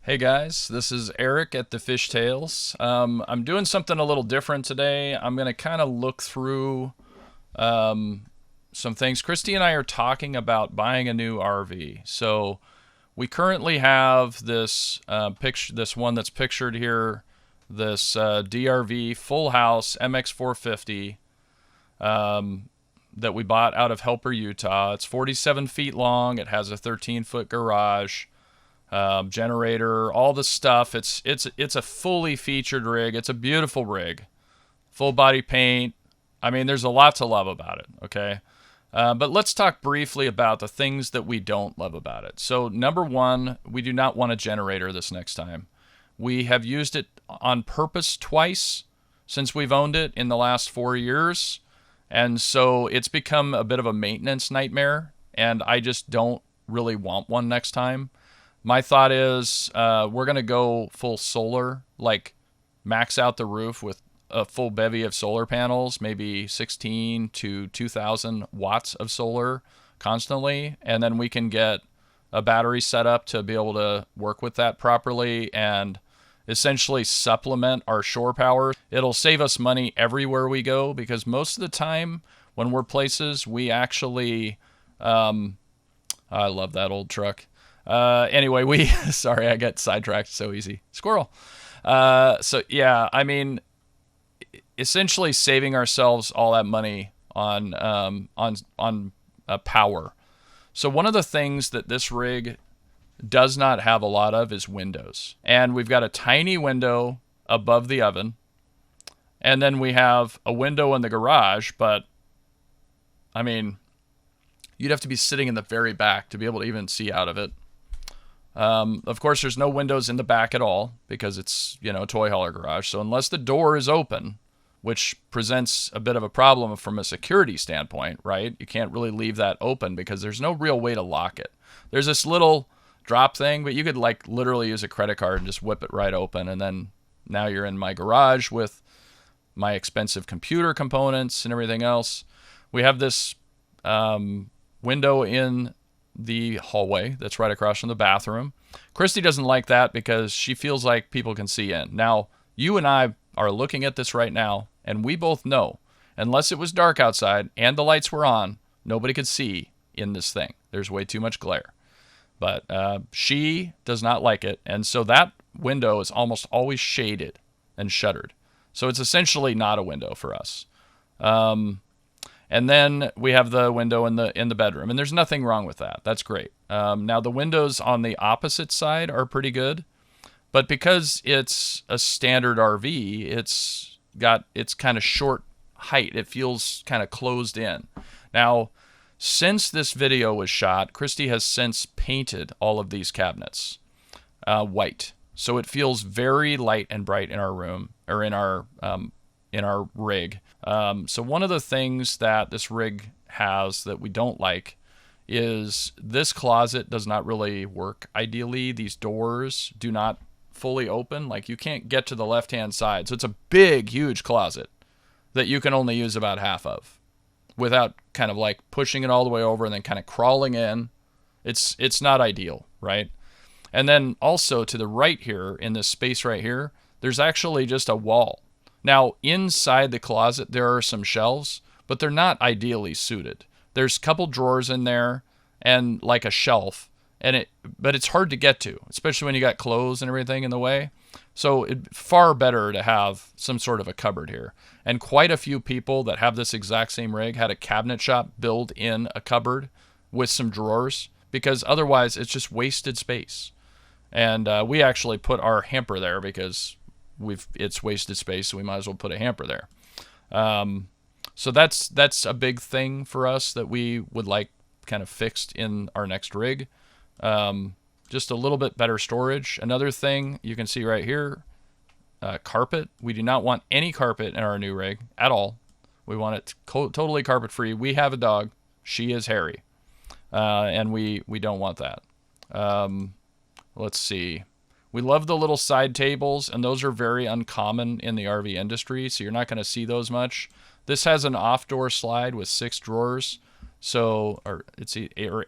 Hey guys, this is Eric at the Fishtails. I'm doing something a little different today. I'm going to kind of look through some things. Christy and I are talking about buying a new RV. So we currently have this picture, this one that's pictured here, this DRV Full House MX450 that we bought out of Helper, Utah. It's 47 feet long. It has a 13-foot garage. Generator, all the stuff. It's a fully featured rig. It's a beautiful rig, full body paint. I mean, there's a lot to love about it. Okay, but let's talk briefly about the things that we don't love about it. So number one, we do not want a generator this next time. We have used it on purpose twice since we've owned it in the last 4 years, and so it's become a bit of a maintenance nightmare. And I just don't really want one next time. My thought is we're going to go full solar, like max out the roof with a full bevy of solar panels, maybe 16 to 2,000 watts of solar constantly. And then we can get a battery set up to be able to work with that properly and essentially supplement our shore power. It'll save us money everywhere we go because most of the time when we're places, we actually, I love that old truck. Anyway, sorry, I got sidetracked so easy. Squirrel. So yeah, I mean, essentially saving ourselves all that money on power. So one of the things that this rig does not have a lot of is windows. And we've got a tiny window above the oven. And then we have a window in the garage, but I mean, you'd have to be sitting in the very back to be able to even see out of it. Of course, there's no windows in the back at all because it's, a toy hauler garage. So unless the door is open, which presents a bit of a problem from a security standpoint, right? You can't really leave that open because there's no real way to lock it. There's this little drop thing, but you could literally use a credit card and just whip it right open. And then now you're in my garage with my expensive computer components and everything else. We have this window in the hallway that's right across from the bathroom. Christy doesn't like that because she feels like people can see in. Now, you and I are looking at this right now, and we both know, unless it was dark outside and the lights were on, nobody could see in this thing. There's way too much glare. But she does not like it, and so that window is almost always shaded and shuttered. So it's essentially not a window for us. And then we have the window in the bedroom, and there's nothing wrong with that. That's great. Now the windows on the opposite side are pretty good, but because it's a standard RV, it's kind of short height. It feels kind of closed in. Now, since this video was shot, Christy has since painted all of these cabinets white, so it feels very light and bright in our room or in our rig. So one of the things that this rig has that we don't like is this closet does not really work ideally. These doors do not fully open. Like you can't get to the left-hand side. So it's a big, huge closet that you can only use about half of without kind of like pushing it all the way over and then kind of crawling in. It's not ideal, right? And then also to the right here in this space right here, there's actually just a wall. Now, inside the closet, there are some shelves, but they're not ideally suited. There's a couple drawers in there and like a shelf, but it's hard to get to, especially when you got clothes and everything in the way. So it's far better to have some sort of a cupboard here. And quite a few people that have this exact same rig had a cabinet shop build in a cupboard with some drawers because otherwise it's just wasted space. And we actually put our hamper there because it's wasted space, so we might as well put a hamper there. So that's a big thing for us that we would like kind of fixed in our next rig. Just a little bit better storage. Another thing you can see right here, carpet. We do not want any carpet in our new rig at all. We want it totally carpet free. We have a dog. She is hairy, and we don't want that. Let's see. We love the little side tables, and those are very uncommon in the RV industry, so you're not going to see those much. This has an off-door slide with 6 drawers, or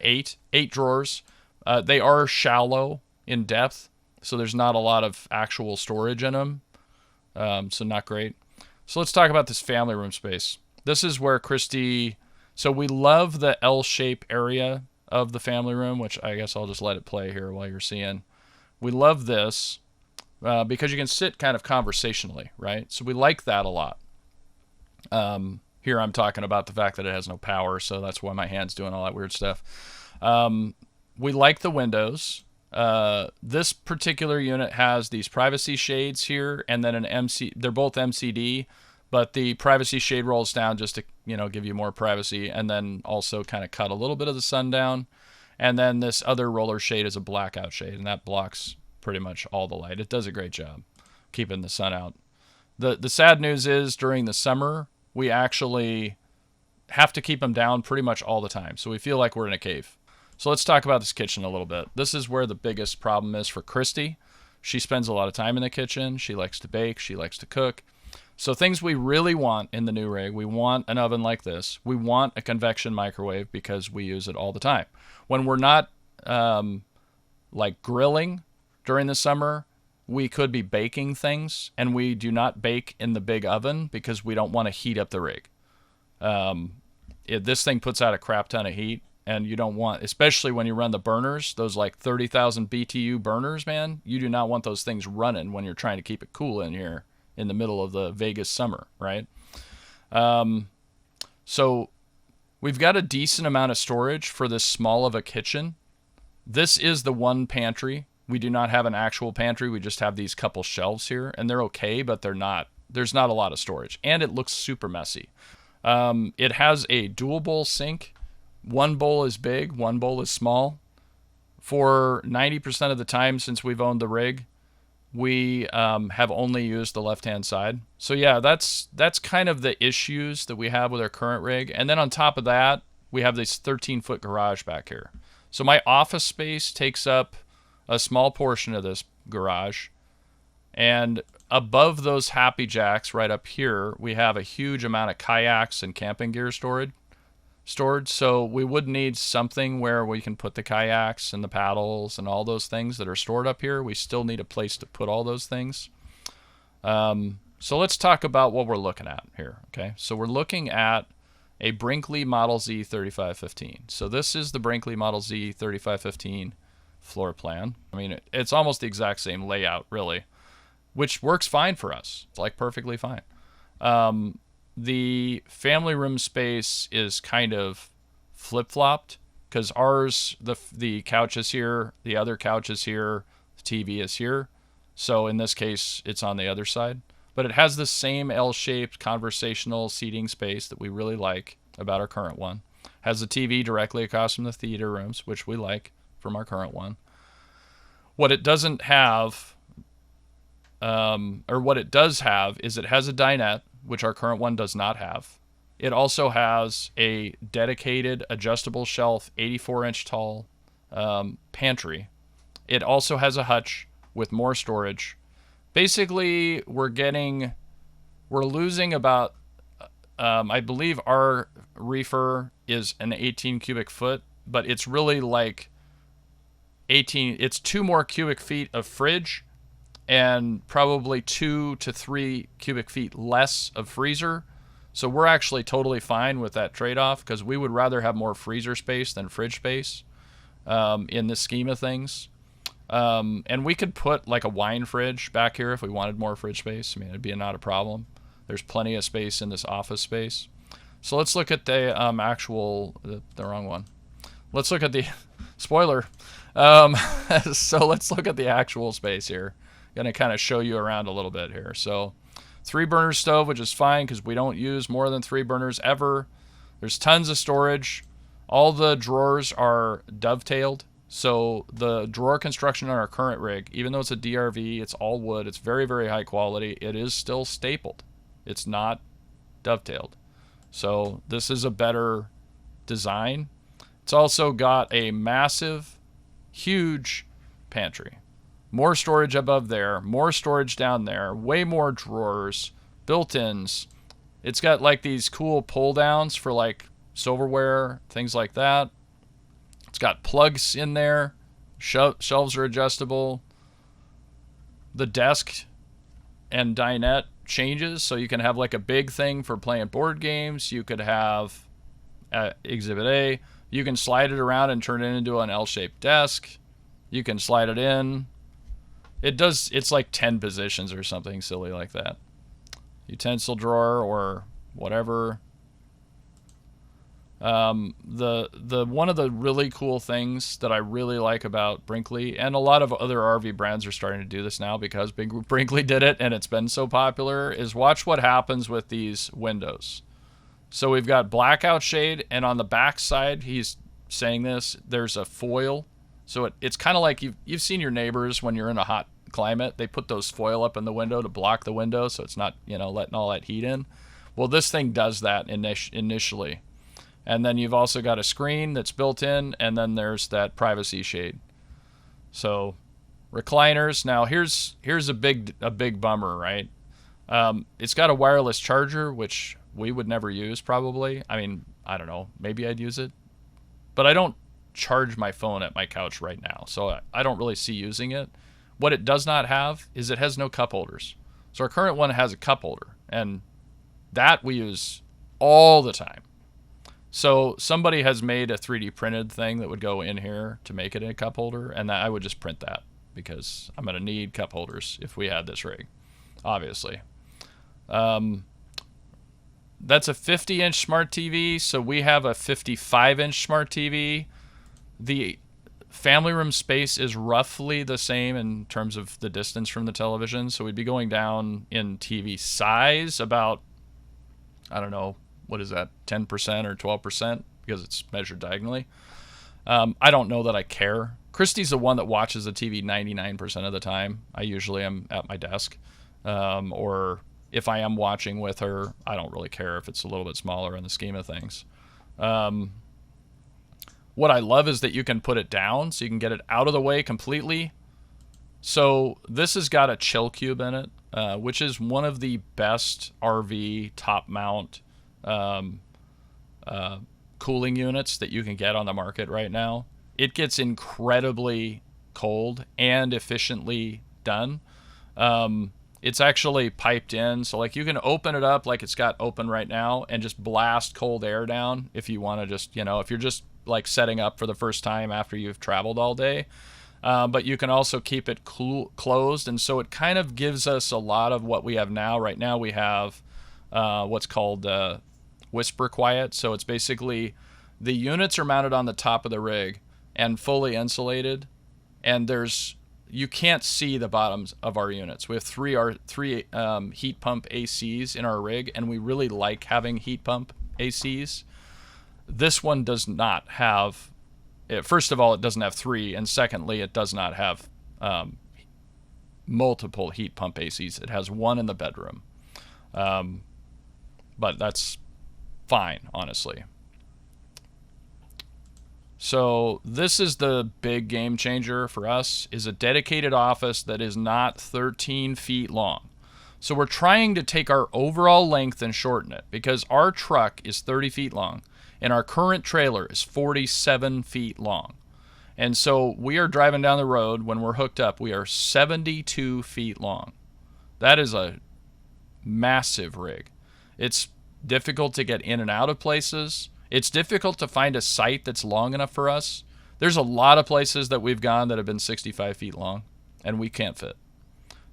eight drawers. They are shallow in depth, so there's not a lot of actual storage in them. So not great. So let's talk about this family room space. This is where Christy, so we love the L-shape area of the family room, which I guess I'll just let it play here while you're seeing. We love this because you can sit kind of conversationally, right? So we like that a lot. Here I'm talking about the fact that it has no power, so that's why my hand's doing all that weird stuff. We like the windows. This particular unit has these privacy shades here, and then an MC. They're both MCD, but the privacy shade rolls down just to, you know, give you more privacy, and then also kind of cut a little bit of the sun down. And then this other roller shade is a blackout shade, and that blocks pretty much all the light. It does a great job keeping the sun out. The sad news is during the summer, we actually have to keep them down pretty much all the time. So we feel like we're in a cave. So let's talk about this kitchen a little bit. This is where the biggest problem is for Christy. She spends a lot of time in the kitchen. She likes to bake. She likes to cook. So things we really want in the new rig, we want an oven like this. We want a convection microwave because we use it all the time. When we're not like grilling during the summer, we could be baking things, and we do not bake in the big oven because we don't want to heat up the rig. This thing puts out a crap ton of heat, and you don't want, especially when you run the burners, those like 30,000 BTU burners, man, you do not want those things running when you're trying to keep it cool in here in the middle of the Vegas summer, right? So we've got a decent amount of storage for this small of a kitchen. This is the one pantry. We do not have an actual pantry. We just have these couple shelves here, and they're okay, but they're not. There's not a lot of storage, and it looks super messy. It has a dual bowl sink. One bowl is big, one bowl is small. For 90% of the time since we've owned the rig, we have only used the left-hand side. So yeah, that's kind of the issues that we have with our current rig. And then on top of that, we have this 13-foot garage back here. So my office space takes up a small portion of this garage, and above those happy jacks right up here, we have a huge amount of kayaks and camping gear stored. So we would need something where we can put the kayaks and the paddles and all those things that are stored up here. We still need a place to put all those things. So let's talk about what we're looking at here. Okay, so we're looking at a Brinkley Model Z 3515. So this is the Brinkley Model Z 3515 floor plan. I mean, it's almost the exact same layout, really, which works fine for us. It's like perfectly fine. The family room space is kind of flip-flopped because ours, the couch is here, the other couch is here, the TV is here. So in this case, it's on the other side. But it has the same L-shaped conversational seating space that we really like about our current one. Has the TV directly across from the theater rooms, which we like from our current one. What it doesn't have, or what it does have, is it has a dinette, which our current one does not have. It also has a dedicated adjustable shelf, 84-inch tall pantry. It also has a hutch with more storage. Basically, we're losing about, I believe our reefer is an 18 cubic foot, but it's really like 18, it's 2 more cubic feet of fridge and probably 2 to 3 cubic feet less of freezer. So we're actually totally fine with that trade-off because we would rather have more freezer space than fridge space in the scheme of things. And we could put like a wine fridge back here if we wanted more fridge space. I mean, it'd be not a problem. There's plenty of space in this office space. So let's look at the the wrong one. Let's look at the, spoiler. So let's look at the actual space here. Going to kind of show you around a little bit here. So 3-burner stove, which is fine because we don't use more than 3 burners ever. There's tons of storage. All the drawers are dovetailed. So the drawer construction on our current rig, even though it's a DRV, it's all wood, it's very, very high quality, it is still stapled. It's not dovetailed. So this is a better design. It's also got a massive, huge pantry. More storage above there, more storage down there, way more drawers, built-ins. It's got like these cool pull-downs for like silverware, things like that. It's got plugs in there. Shelves are adjustable. the desk and dinette changes, so you can have like a big thing for playing board games. You could have Exhibit A. You can slide it around and turn it into an L-shaped desk. You can slide it in. It's like 10 positions or something silly like that. Utensil drawer or whatever. The one of the really cool things that I really like about Brinkley, and a lot of other RV brands are starting to do this now because Brinkley did it and it's been so popular, is watch what happens with these windows. So we've got blackout shade, and on the back side, he's saying this, there's a foil. So it's kind of like you've seen your neighbors when you're in a hot climate, they put those foil up in the window to block the window so it's not, letting all that heat in. Well, this thing does that initially. And then you've also got a screen that's built in, and then there's that privacy shade. So recliners. Now here's a big bummer, right? It's got a wireless charger, which we would never use probably. I mean, I don't know, maybe I'd use it, but I don't charge my phone at my couch right now, so I don't really see using it. What it does not have is it has no cup holders. So our current one has a cup holder, and that we use all the time. So somebody has made a 3D printed thing that would go in here to make it a cup holder, and I would just print that because I'm going to need cup holders if we had this rig, obviously. That's a 50-inch smart TV, so we have a 55-inch smart TV. The family room space is roughly the same in terms of the distance from the television, so we'd be going down in TV size about, I don't know, what is that, 10% or 12%, because it's measured diagonally. I don't know that I care. Christy's the one that watches the TV 99% of the time. I usually am at my desk. Or if I am watching with her, I don't really care if it's a little bit smaller in the scheme of things. What I love is that you can put it down, so you can get it out of the way completely. So this has got a chill cube in it, which is one of the best RV top mount cooling units that you can get on the market right now. It gets incredibly cold and efficiently done. It's actually piped in, so like you can open it up like it's got open right now and just blast cold air down if you want to just, if you're just like setting up for the first time after you've traveled all day. But you can also keep it closed, and so it kind of gives us a lot of what we have now. Right now we have what's called whisper quiet. So it's basically the units are mounted on the top of the rig and fully insulated, and you can't see the bottoms of our units. We have three heat pump ACs in our rig, and we really like having heat pump ACs. This one does not have, first of all, it doesn't have three, and secondly, it does not have multiple heat pump ACs. It has one in the bedroom. But that's fine, honestly. So this is the big game changer for us, is a dedicated office that is not 13 feet long. So we're trying to take our overall length and shorten it, because our truck is 30 feet long and our current trailer is 47 feet long. And so we are driving down the road when we're hooked up, we are 72 feet long. That is a massive rig. It's difficult to get in and out of places. It's difficult to find a site that's long enough for us. There's a lot of places that we've gone that have been 65 feet long, and we can't fit.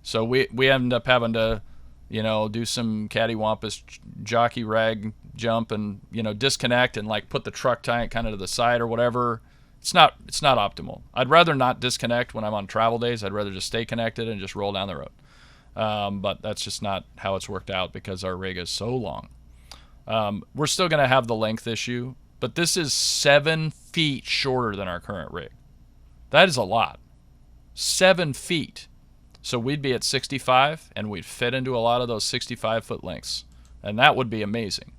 So we end up having to, do some cattywampus jockey rag jump and, disconnect and like put the truck kind of to the side or whatever. It's not optimal. I'd rather not disconnect when I'm on travel days. I'd rather just stay connected and just roll down the road. But that's just not how it's worked out because our rig is so long. We're still going to have the length issue, but this is 7 feet shorter than our current rig. That is a lot. 7 feet. So we'd be at 65, and we'd fit into a lot of those 65-foot lengths, and that would be amazing.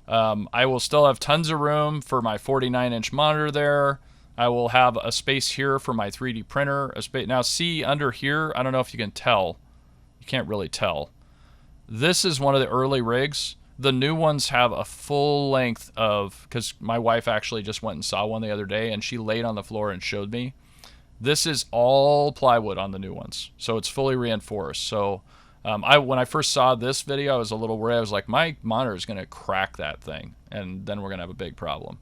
I will still have tons of room for my 49-inch monitor there. I will have a space here for my 3D printer. Now, see under here, I don't know if you can tell. You can't really tell. This is one of the early rigs. The new ones have a full length of, because my wife actually just went and saw one the other day, and she laid on the floor and showed me. This is all plywood on the new ones, so it's fully reinforced. So when I first saw this video, I was a little worried. I was like, my monitor is going to crack that thing, and then we're going to have a big problem.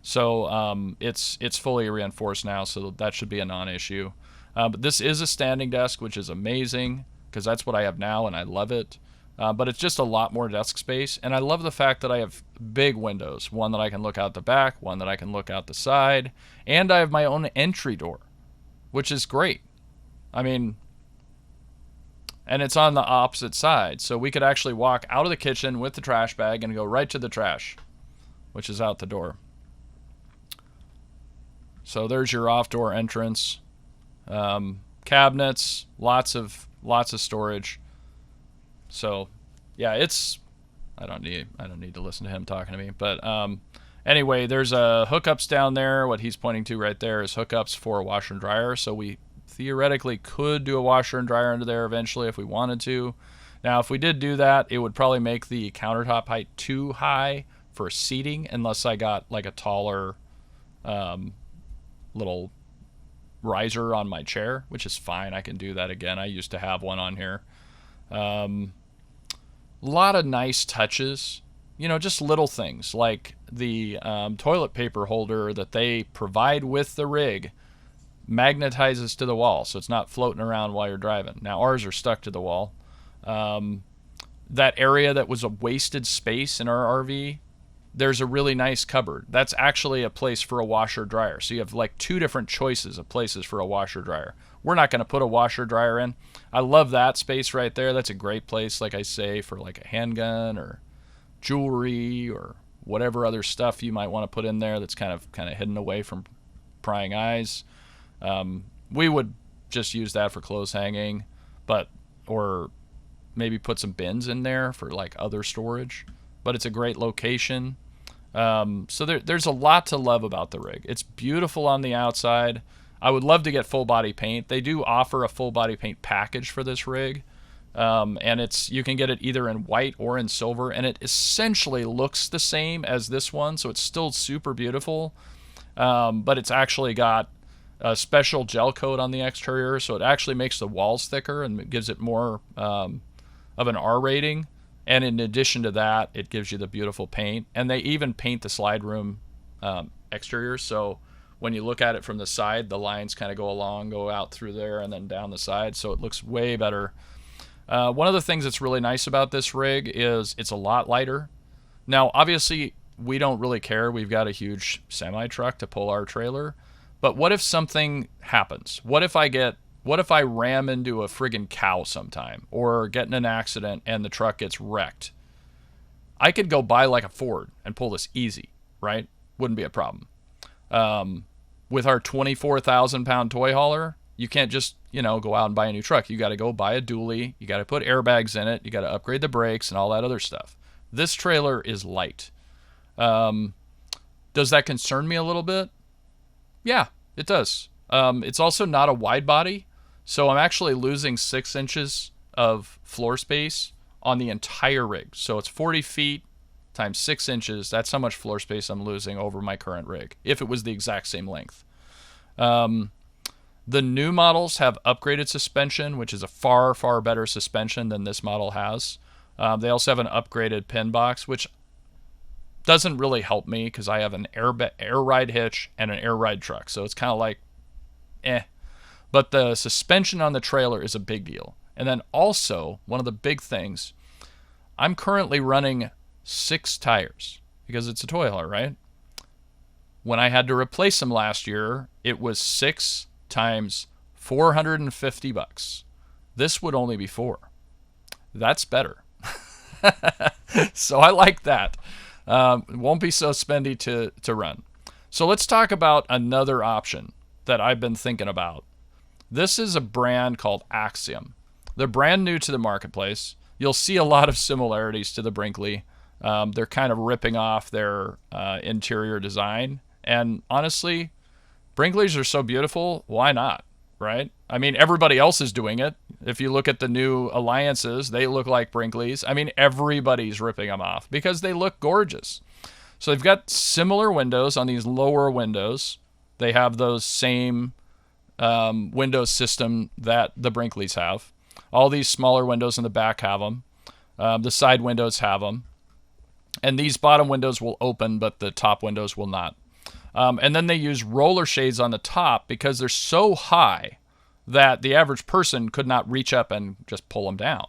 So it's fully reinforced now, so that should be a non-issue. But this is a standing desk, which is amazing because that's what I have now, and I love it. But it's just a lot more desk space, and I love the fact that I have big windows. One that I can look out the back, one that I can look out the side, and I have my own entry door, which is great. I mean, and it's on the opposite side, so we could actually walk out of the kitchen with the trash bag and go right to the trash, which is out the door. So there's your off-door entrance. Cabinets, lots of storage. So yeah, I don't need to listen to him talking to me, but anyway, there's hookups down there. What he's pointing to right there is hookups for a washer and dryer. So we theoretically could do a washer and dryer under there eventually if we wanted to. Now, if we did do that, it would probably make the countertop height too high for seating, unless I got like a taller little riser on my chair, which is fine. I can do that again. I used to have one on here. A lot of nice touches, you know, just little things like the toilet paper holder that they provide with the rig magnetizes to the wall, so it's not floating around while you're driving. Now ours are stuck to the wall. That area that was a wasted space in our RV, there's a really nice cupboard. That's actually a place for a washer dryer. So you have like two different choices of places for a washer dryer. We're not going to put a washer dryer in. I love that space right there. That's a great place, like I say, for like a handgun or jewelry or whatever other stuff you might want to put in there that's kind of hidden away from prying eyes. We would just use that for clothes hanging, or maybe put some bins in there for like other storage. But it's a great location. So there's a lot to love about the rig. It's beautiful on the outside. I would love to get full body paint. They do offer a full body paint package for this rig. And you can get it either in white or in silver, and it essentially looks the same as this one, so it's still super beautiful. But it's actually got a special gel coat on the exterior, so it actually makes the walls thicker and gives it more of an R rating. And in addition to that, it gives you the beautiful paint. And they even paint the slide room exterior, so when you look at it from the side, the lines kind of go out through there and then down the side, so it looks way better. One of the things that's really nice about this rig is it's a lot lighter. Now, obviously, we don't really care. We've got a huge semi-truck to pull our trailer. But what if something happens? What if I ram into a friggin' cow sometime, or get in an accident and the truck gets wrecked? I could go buy like a Ford and pull this easy, right? Wouldn't be a problem. With our 24,000 pound toy hauler, you can't just, go out and buy a new truck. You got to go buy a dually. You got to put airbags in it. You got to upgrade the brakes and all that other stuff. This trailer is light. Does that concern me a little bit? Yeah, it does. It's also not a wide body, so I'm actually losing 6 inches of floor space on the entire rig. So it's 40 feet times 6 inches. That's how much floor space I'm losing over my current rig, if it was the exact same length. The new models have upgraded suspension, which is a far, far better suspension than this model has. They also have an upgraded pin box, which doesn't really help me because I have an air ride hitch and an air ride truck. So it's kind of like, But the suspension on the trailer is a big deal. And then also, one of the big things, I'm currently running 6 tires because it's a toy hauler, right? When I had to replace them last year, it was 6 times $450. This would only be 4. That's better. So I like that. It won't be so spendy to run. So let's talk about another option that I've been thinking about. This is a brand called Axiom. They're brand new to the marketplace. You'll see a lot of similarities to the Brinkley. They're kind of ripping off their interior design. And honestly, Brinkleys are so beautiful, why not, right? I mean, everybody else is doing it. If you look at the new Alliances, they look like Brinkleys. I mean, everybody's ripping them off because they look gorgeous. So they've got similar windows on these lower windows. They have those same window system that the Brinkleys have. All these smaller windows in the back have them. The side windows have them. And these bottom windows will open, but the top windows will not. And then they use roller shades on the top because they're so high that the average person could not reach up and just pull them down.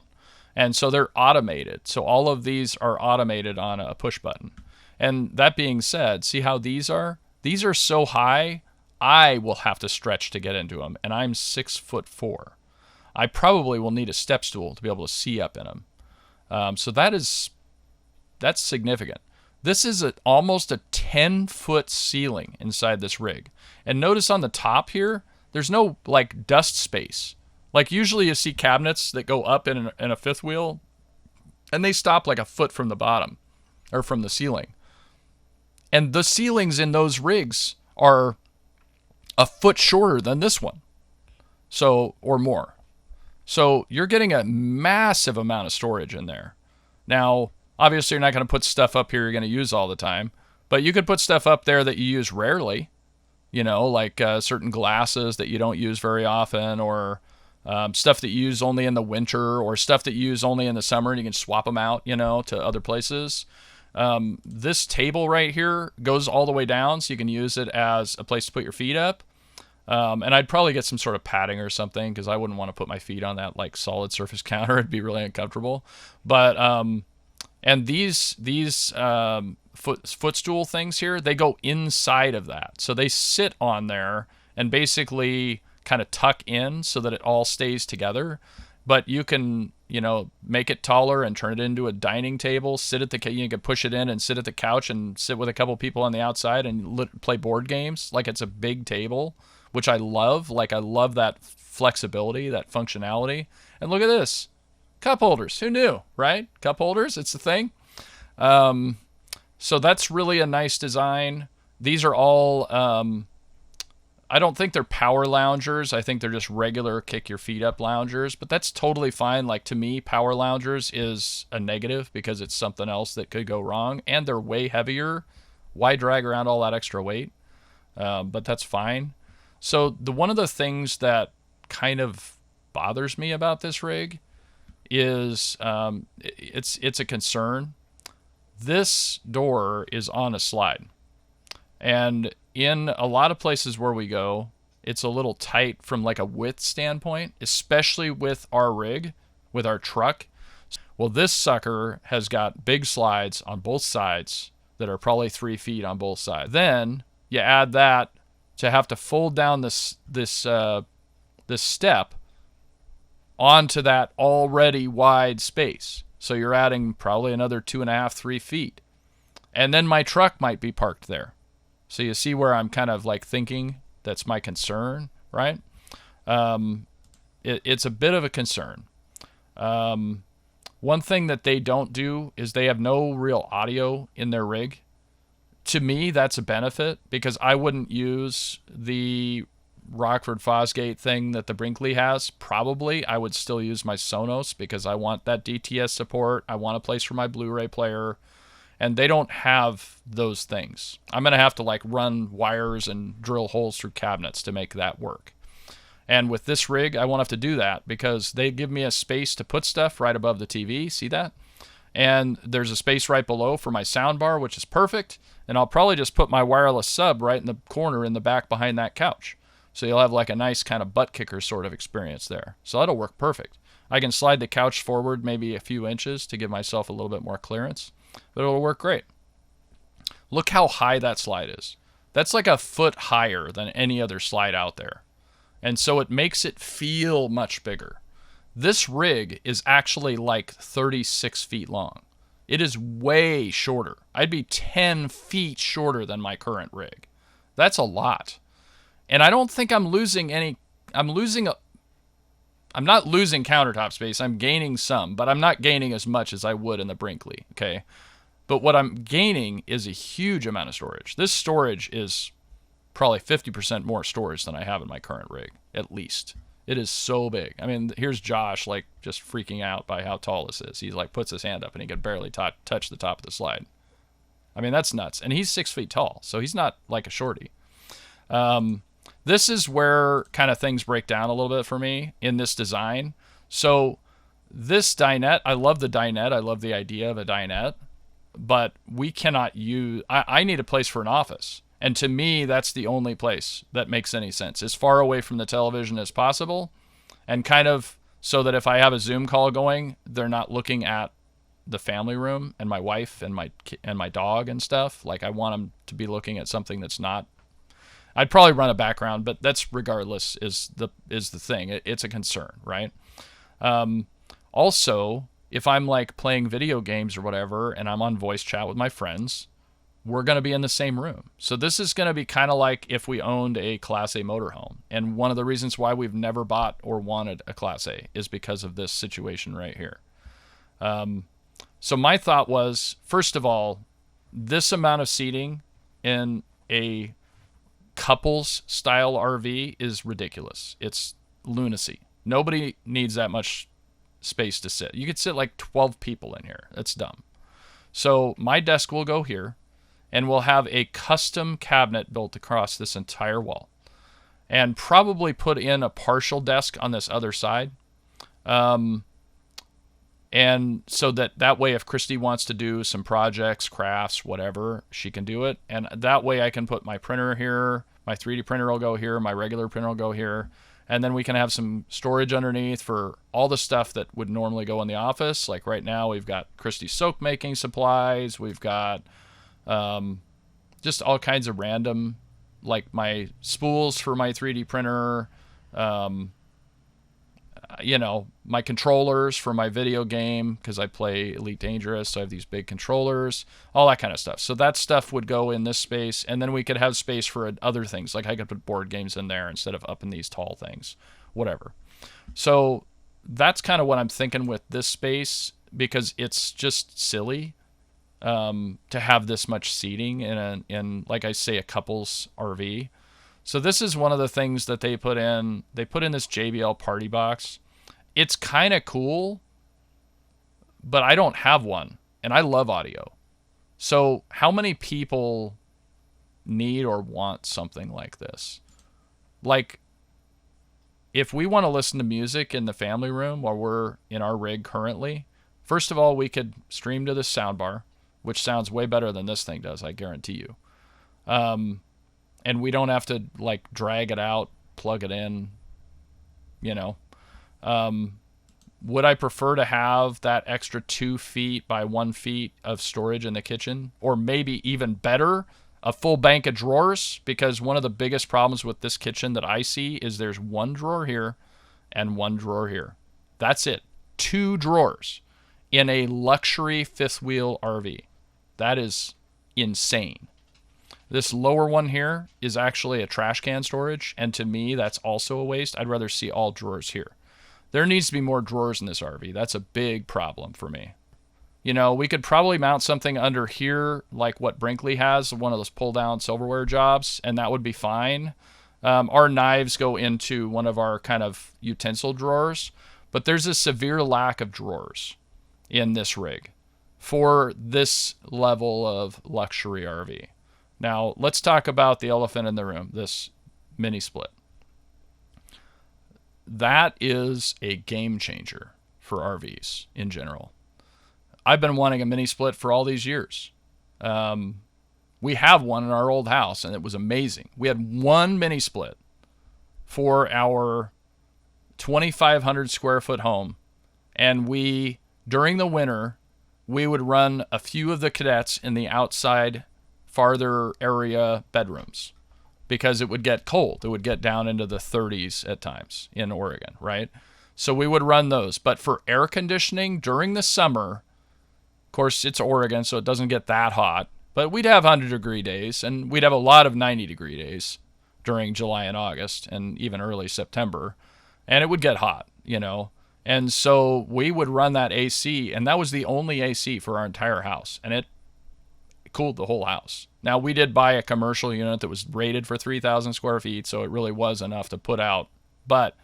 And so they're automated. So all of these are automated on a push button. And that being said, see how these are? These are so high, I will have to stretch to get into them. And I'm 6'4". I probably will need a step stool to be able to see up in them. So that's significant. This is almost a 10-foot ceiling inside this rig. And notice on the top here, there's no like dust space. Like usually you see cabinets that go up in a fifth wheel and they stop like a foot from the bottom or from the ceiling. And the ceilings in those rigs are a foot shorter than this one. So, or more. So you're getting a massive amount of storage in there. Now, obviously you're not going to put stuff up here you're going to use all the time, but you could put stuff up there that you use rarely, you know, like certain glasses that you don't use very often, or stuff that you use only in the winter, or stuff that you use only in the summer and you can swap them out, you know, to other places. This table right here goes all the way down, so you can use it as a place to put your feet up. And I'd probably get some sort of padding or something because I wouldn't want to put my feet on that like solid surface counter. It'd be really uncomfortable. But and these footstool things here, they go inside of that, so they sit on there and basically kind of tuck in so that it all stays together. But you can, you know, make it taller and turn it into a dining table. You can push it in and sit at the couch and sit with a couple people on the outside and play board games. Like it's a big table, which I love. Like I love that flexibility, that functionality. And look at this. Cup holders. Who knew, right? Cup holders, it's the thing. So that's really a nice design. These are all, I don't think they're power loungers. I think they're just regular kick your feet up loungers, but that's totally fine. Like to me, power loungers is a negative because it's something else that could go wrong, and they're way heavier. Why drag around all that extra weight? But that's fine. So one of the things that kind of bothers me about this rig is it's a concern. This door is on a slide, and in a lot of places where we go, it's a little tight from like a width standpoint, especially with our rig, with our truck. Well, this sucker has got big slides on both sides that are probably 3 feet on both sides. Then you add that to have to fold down this step onto that already wide space. So you're adding probably another 2.5, 3 feet. And then my truck might be parked there. So you see where I'm kind of like thinking that's my concern, right? It's a bit of a concern. One thing that they don't do is they have no real audio in their rig. To me, that's a benefit because I wouldn't use the Rockford Fosgate thing that the Brinkley has. Probably I would still use my Sonos because I want that DTS support. I want a place for my Blu-ray player. And they don't have those things. I'm going to have to like run wires and drill holes through cabinets to make that work. And with this rig, I won't have to do that because they give me a space to put stuff right above the TV. See that? And there's a space right below for my sound bar, which is perfect. And I'll probably just put my wireless sub right in the corner in the back behind that couch. So you'll have like a nice kind of butt kicker sort of experience there. So that'll work perfect. I can slide the couch forward maybe a few inches to give myself a little bit more clearance. But it'll work great. Look how high that slide is. That's like a foot higher than any other slide out there. And so it makes it feel much bigger. This rig is actually like 36 feet long. It is way shorter. I'd be 10 feet shorter than my current rig. That's a lot. And I don't think I'm losing any. I'm not losing countertop space. I'm gaining some, but I'm not gaining as much as I would in the Brinkley, okay? But what I'm gaining is a huge amount of storage. This storage is probably 50% more storage than I have in my current rig, at least. It is so big. I mean, here's Josh, like, just freaking out by how tall this is. He, like, puts his hand up and he could barely touch the top of the slide. I mean, that's nuts. And he's 6 feet tall, so he's not like a shorty. this is where kind of things break down a little bit for me in this design. So this dinette, I love the dinette. I love the idea of a dinette, but we cannot use, I need a place for an office. And to me, that's the only place that makes any sense, as far away from the television as possible, and kind of so that if I have a Zoom call going, they're not looking at the family room and my wife and my dog and stuff. Like, I want them to be looking at something that's not. I'd probably run a background, but that's regardless is the thing. It's a concern, right? Also, if I'm like playing video games or whatever, and I'm on voice chat with my friends, we're going to be in the same room. So this is going to be kind of like if we owned a Class A motorhome. And one of the reasons why we've never bought or wanted a Class A is because of this situation right here. So my thought was, first of all, this amount of seating in a couples style RV is ridiculous. It's lunacy. Nobody needs that much space to sit. You could sit like 12 people in here. That's dumb. So my desk will go here, and we'll have a custom cabinet built across this entire wall, and probably put in a partial desk on this other side. And so that way, if Christy wants to do some projects, crafts, whatever, she can do it. And that way I can put my printer here, my 3D printer will go here, my regular printer will go here. And then we can have some storage underneath for all the stuff that would normally go in the office. Like right now, we've got Christy's soap making supplies. We've got just all kinds of random, like my spools for my 3D printer, my controllers for my video game, because I play Elite Dangerous, so I have these big controllers, all that kind of stuff. So that stuff would go in this space, and then we could have space for other things. Like I could put board games in there instead of up in these tall things, whatever. So that's kind of what I'm thinking with this space, because it's just silly to have this much seating in like I say, a couple's RV. So this is one of the things that they put in. They put in this JBL party box. It's kind of cool, but I don't have one, and I love audio. So how many people need or want something like this? Like, if we want to listen to music in the family room while we're in our rig currently, first of all, we could stream to the soundbar, which sounds way better than this thing does, I guarantee you. And we don't have to like drag it out, plug it in, Would I prefer to have that extra 2 feet by 1 feet of storage in the kitchen? Or maybe even better, a full bank of drawers? Because one of the biggest problems with this kitchen that I see is there's one drawer here and one drawer here. That's it. 2 drawers in a luxury fifth wheel RV. That is insane. This lower one here is actually a trash can storage, and to me, that's also a waste. I'd rather see all drawers here. There needs to be more drawers in this RV. That's a big problem for me. We could probably mount something under here, like what Brinkley has, one of those pull-down silverware jobs, and that would be fine. Our knives go into one of our kind of utensil drawers, but there's a severe lack of drawers in this rig for this level of luxury RV. Now, let's talk about the elephant in the room, this mini split. That is a game changer for RVs in general. I've been wanting a mini split for all these years. We have one in our old house, and it was amazing. We had one mini split for our 2,500 square foot home, and during the winter, we would run a few of the cadets in the outside farther area bedrooms, because it would get cold. It would get down into the 30s at times in Oregon, right? So we would run those. But for air conditioning during the summer, of course, it's Oregon, so it doesn't get that hot. But we'd have 100-degree days, and we'd have a lot of 90-degree days during July and August, and even early September. And it would get hot, And so we would run that AC, and that was the only AC for our entire house. And it cooled the whole house. Now, we did buy a commercial unit that was rated for 3,000 square feet, so it really was enough to put out. But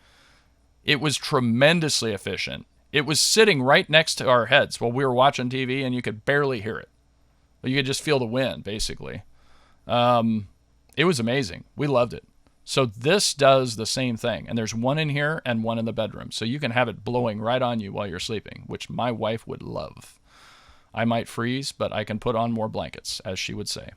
it was tremendously efficient. It was sitting right next to our heads while we were watching TV, and you could barely hear it. You could just feel the wind, basically. It was amazing. We loved it. So this does the same thing. And there's one in here and one in the bedroom. So you can have it blowing right on you while you're sleeping, which my wife would love. I might freeze, but I can put on more blankets, as she would say.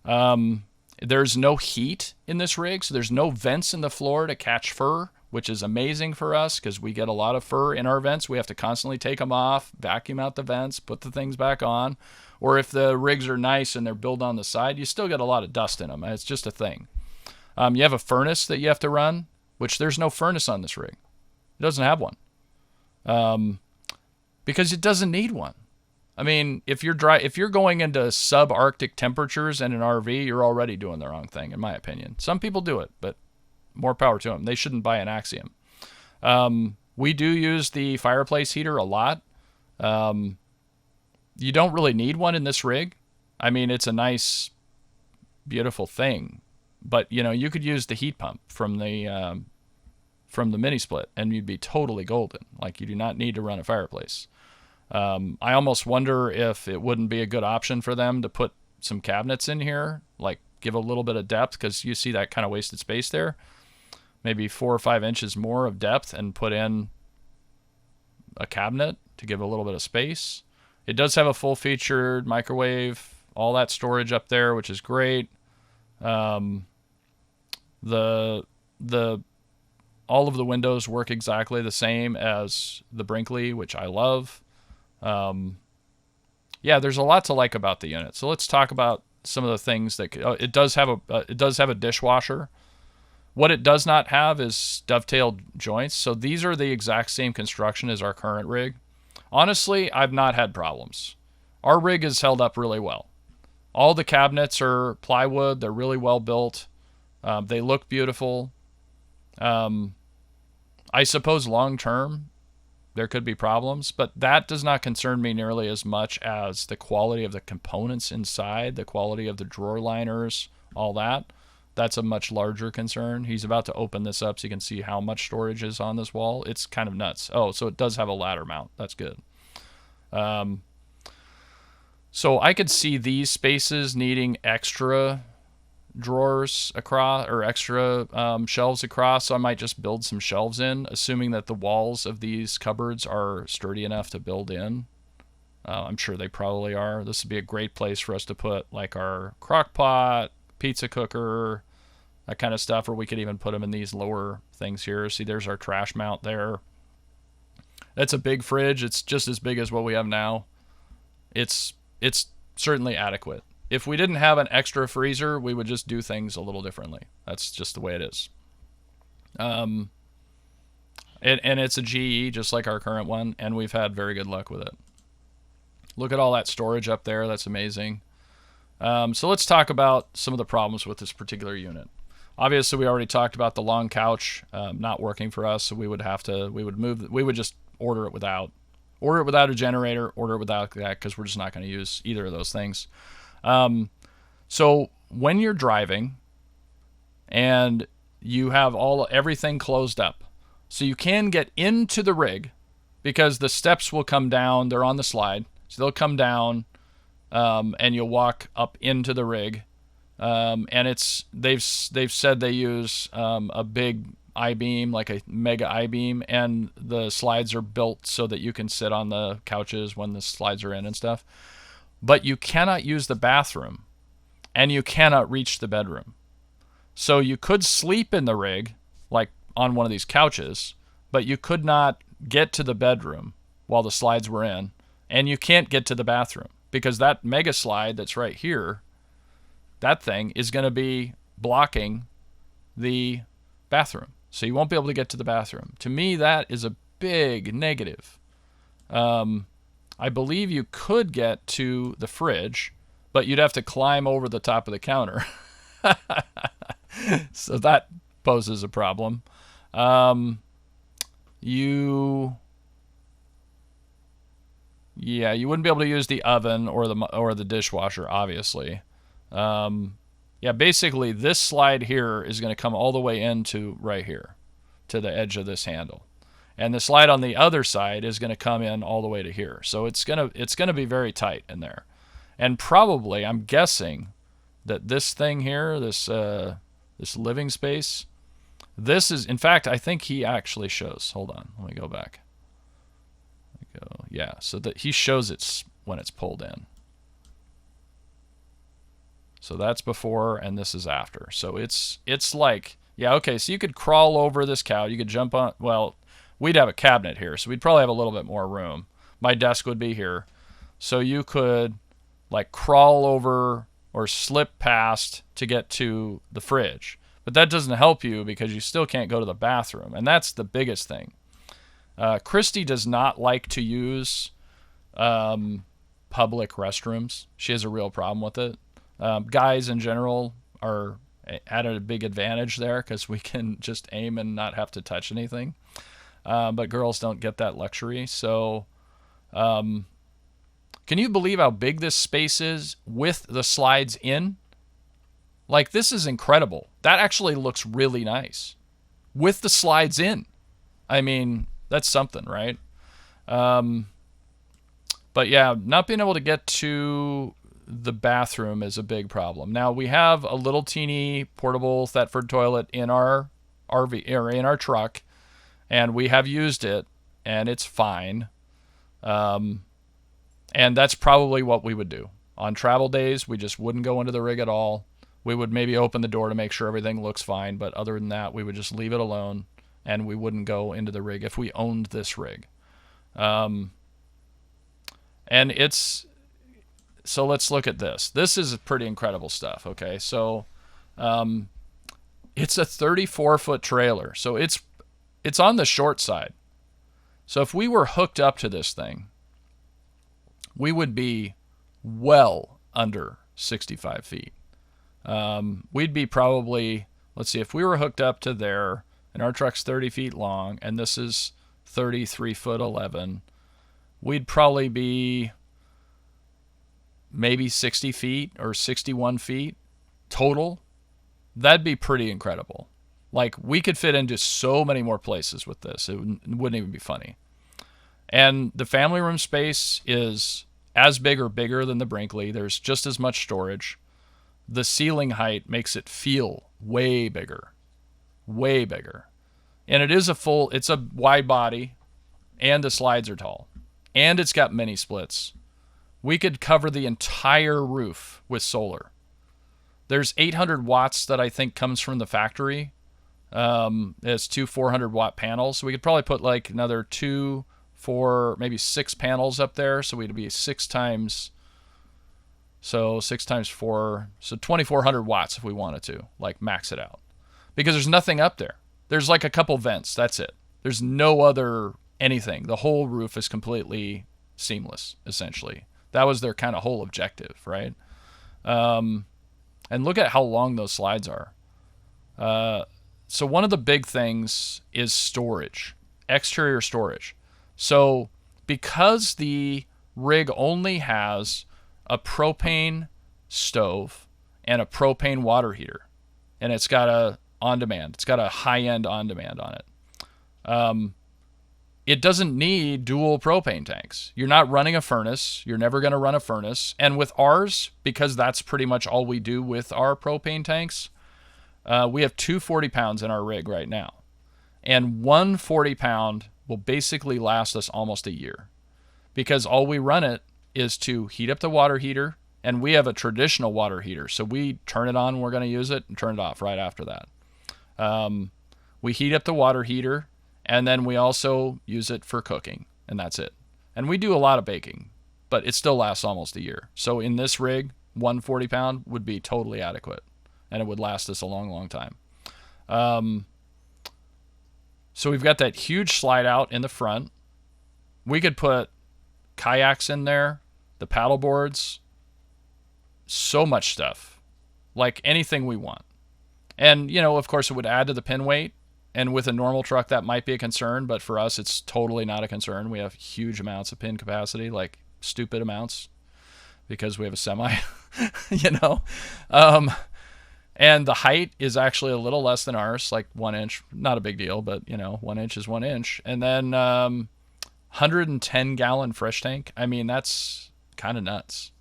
There's no heat in this rig, so there's no vents in the floor to catch fur, which is amazing for us because we get a lot of fur in our vents. We have to constantly take them off, vacuum out the vents, put the things back on. Or if the rigs are nice and they're built on the side, you still get a lot of dust in them. It's just a thing. You have a furnace that you have to run, which there's no furnace on this rig. It doesn't have one because it doesn't need one. I mean, if you're going into subarctic temperatures in an RV, you're already doing the wrong thing, in my opinion. Some people do it, but more power to them. They shouldn't buy an Axiom. We do use the fireplace heater a lot. You don't really need one in this rig. I mean, it's a nice, beautiful thing. But, you know, you could use the heat pump from the mini split and you'd be totally golden. Like, you do not need to run a fireplace. I almost wonder if it wouldn't be a good option for them to put some cabinets in here, like give a little bit of depth, because you see that kind of wasted space there. Maybe 4 or 5 inches more of depth and put in a cabinet to give a little bit of space. It does have a full-featured microwave, all that storage up there, which is great. All of the windows work exactly the same as the Brinkley, which I love. Yeah, there's a lot to like about the unit. So let's talk about some of the things that it does have a dishwasher. What it does not have is dovetailed joints. So these are the exact same construction as our current rig. Honestly, I've not had problems. Our rig has held up really well. All the cabinets are plywood. They're really well built. They look beautiful. I suppose long term there could be problems, but that does not concern me nearly as much as the quality of the components inside, the quality of the drawer liners, all that. That's a much larger concern. He's about to open this up so you can see how much storage is on this wall. It's kind of nuts. Oh, so it does have a ladder mount. That's good. So I could see these spaces needing extra drawers across, or extra shelves across, so I might just build some shelves in, assuming that the walls of these cupboards are sturdy enough to build in. I'm sure they probably are. This would be a great place for us to put like our crock pot, pizza cooker, that kind of stuff, or we could even put them in these lower things here. See, there's our trash mount there. That's a big fridge. It's just as big as what we have now. It's certainly adequate. If we didn't have an extra freezer, we would just do things a little differently. That's just the way it is. And it's a GE, just like our current one, and we've had very good luck with it. Look at all that storage up there. That's amazing. So let's talk about some of the problems with this particular unit. Obviously, we already talked about the long couch not working for us, so we would just order it without a generator, order it without that, because we're just not going to use either of those things. So when you're driving and you have everything closed up, so you can get into the rig because the steps will come down. They're on the slide, so they'll come down, and you'll walk up into the rig. And they've said they use a big I-beam, like a mega I-beam, and the slides are built so that you can sit on the couches when the slides are in and stuff. But you cannot use the bathroom, and you cannot reach the bedroom. So you could sleep in the rig, like on one of these couches, but you could not get to the bedroom while the slides were in, and you can't get to the bathroom because that mega slide that's right here, that thing is going to be blocking the bathroom. So you won't be able to get to the bathroom. To me, that is a big negative. I believe you could get to the fridge, but you'd have to climb over the top of the counter. So that poses a problem. You wouldn't be able to use the oven or the dishwasher, obviously. Basically this slide here is going to come all the way into right here to the edge of this handle. And the slide on the other side is going to come in all the way to here. So it's going to be very tight in there. And probably, I'm guessing that this thing here, this this living space. This is, in fact, I think he actually shows. Hold on, let me go back. Yeah, so that he shows it's when it's pulled in. So that's before, and this is after. So it's like, yeah, okay, so you could crawl over this couch. You could jump on, well, we'd have a cabinet here, so we'd probably have a little bit more room. My desk would be here. So you could like crawl over or slip past to get to the fridge. But that doesn't help you because you still can't go to the bathroom. And that's the biggest thing. Christy does not like to use public restrooms. She has a real problem with it. Guys in general are at a big advantage there because we can just aim and not have to touch anything. But girls don't get that luxury. So can you believe how big this space is with the slides in? Like, this is incredible. That actually looks really nice with the slides in. I mean, that's something, right? But yeah, not being able to get to the bathroom is a big problem. Now, we have a little teeny portable Thetford toilet in our RV, or in our truck, and we have used it, and it's fine. And that's probably what we would do. On travel days, we just wouldn't go into the rig at all. We would maybe open the door to make sure everything looks fine, but other than that, we would just leave it alone, and we wouldn't go into the rig if we owned this rig. And it's, so let's look at this. This is pretty incredible stuff, okay? So it's a 34-foot trailer, so it's on the short side. So if we were hooked up to this thing, we would be well under 65 feet. We'd be probably, let's see, if we were hooked up to there, and our truck's 30 feet long, and this is 33 foot 11, we'd probably be maybe 60 feet or 61 feet total. That'd be pretty incredible. Like, we could fit into so many more places with this. It wouldn't even be funny. And the family room space is as big or bigger than the Brinkley. There's just as much storage. The ceiling height makes it feel way bigger. Way bigger. And it is it's a wide body, and the slides are tall. And it's got mini splits. We could cover the entire roof with solar. There's 800 watts that I think comes from the factory. It's two 400-watt panels. So we could probably put like another 2, 4, maybe 6 panels up there. So we'd be 6 times 4, so 2,400 watts if we wanted to, like, max it out. Because there's nothing up there. There's like a couple vents, that's it. There's no other anything. The whole roof is completely seamless, essentially. That was their kind of whole objective, right? And look at how long those slides are. So one of the big things is storage, exterior storage. So because the rig only has a propane stove and a propane water heater, and it's got a on-demand. It's got a high-end on-demand on it. It doesn't need dual propane tanks. You're not running a furnace. You're never going to run a furnace. And with ours, because that's pretty much all we do with our propane tanks, we have 2 40-pounds in our rig right now. And one 40-pound will basically last us almost a year, because all we run it is to heat up the water heater, and we have a traditional water heater. So we turn it on when we're going to use it and turn it off right after that. We heat up the water heater, and then we also use it for cooking, and that's it. And we do a lot of baking, but it still lasts almost a year. So in this rig, one 40-pound would be totally adequate, and it would last us a long, long time. So we've got that huge slide out in the front. We could put kayaks in there, the paddle boards, so much stuff, like anything we want. And, you know, of course, it would add to the pin weight. And with a normal truck, that might be a concern. But for us, it's totally not a concern. We have huge amounts of pin capacity, like stupid amounts, because we have a semi, you know. And the height is actually a little less than ours, like 1 inch. Not a big deal, but, you know, 1 inch is 1 inch. And then 110-gallon fresh tank. I mean, that's kind of nuts.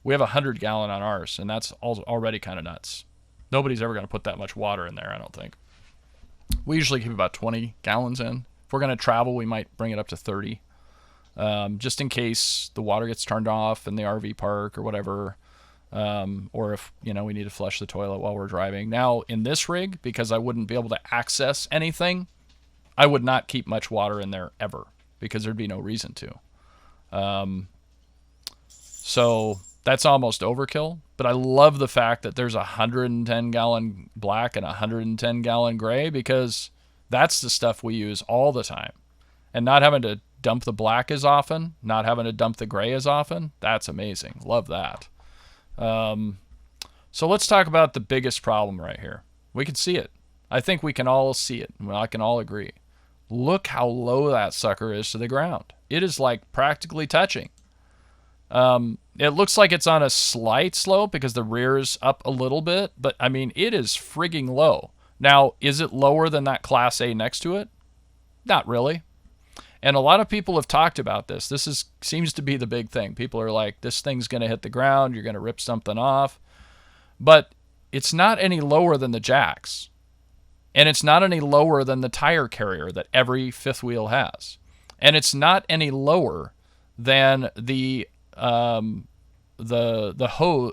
We have 100-gallon on ours, and that's already kind of nuts. Nobody's ever going to put that much water in there, I don't think. We usually keep about 20 gallons in. If we're going to travel, we might bring it up to 30, just in case the water gets turned off in the RV park or whatever, or if, we need to flush the toilet while we're driving. Now, in this rig, because I wouldn't be able to access anything, I would not keep much water in there ever, because there'd be no reason to. So that's almost overkill, but I love the fact that there's a 110-gallon black and a 110-gallon gray, because that's the stuff we use all the time. And not having to dump the black as often, not having to dump the gray as often, that's amazing. Love that. So let's talk about the biggest problem right here. We can see it. I think we can all see it. I can all agree. Look how low that sucker is to the ground. It is like practically touching. It looks like it's on a slight slope because the rear is up a little bit, but I mean, it is frigging low. Now, is it lower than that Class A next to it? Not really. And a lot of people have talked about this. This seems to be the big thing. People are like, this thing's going to hit the ground. You're going to rip something off. But it's not any lower than the jacks. And it's not any lower than the tire carrier that every fifth wheel has. And it's not any lower than the hose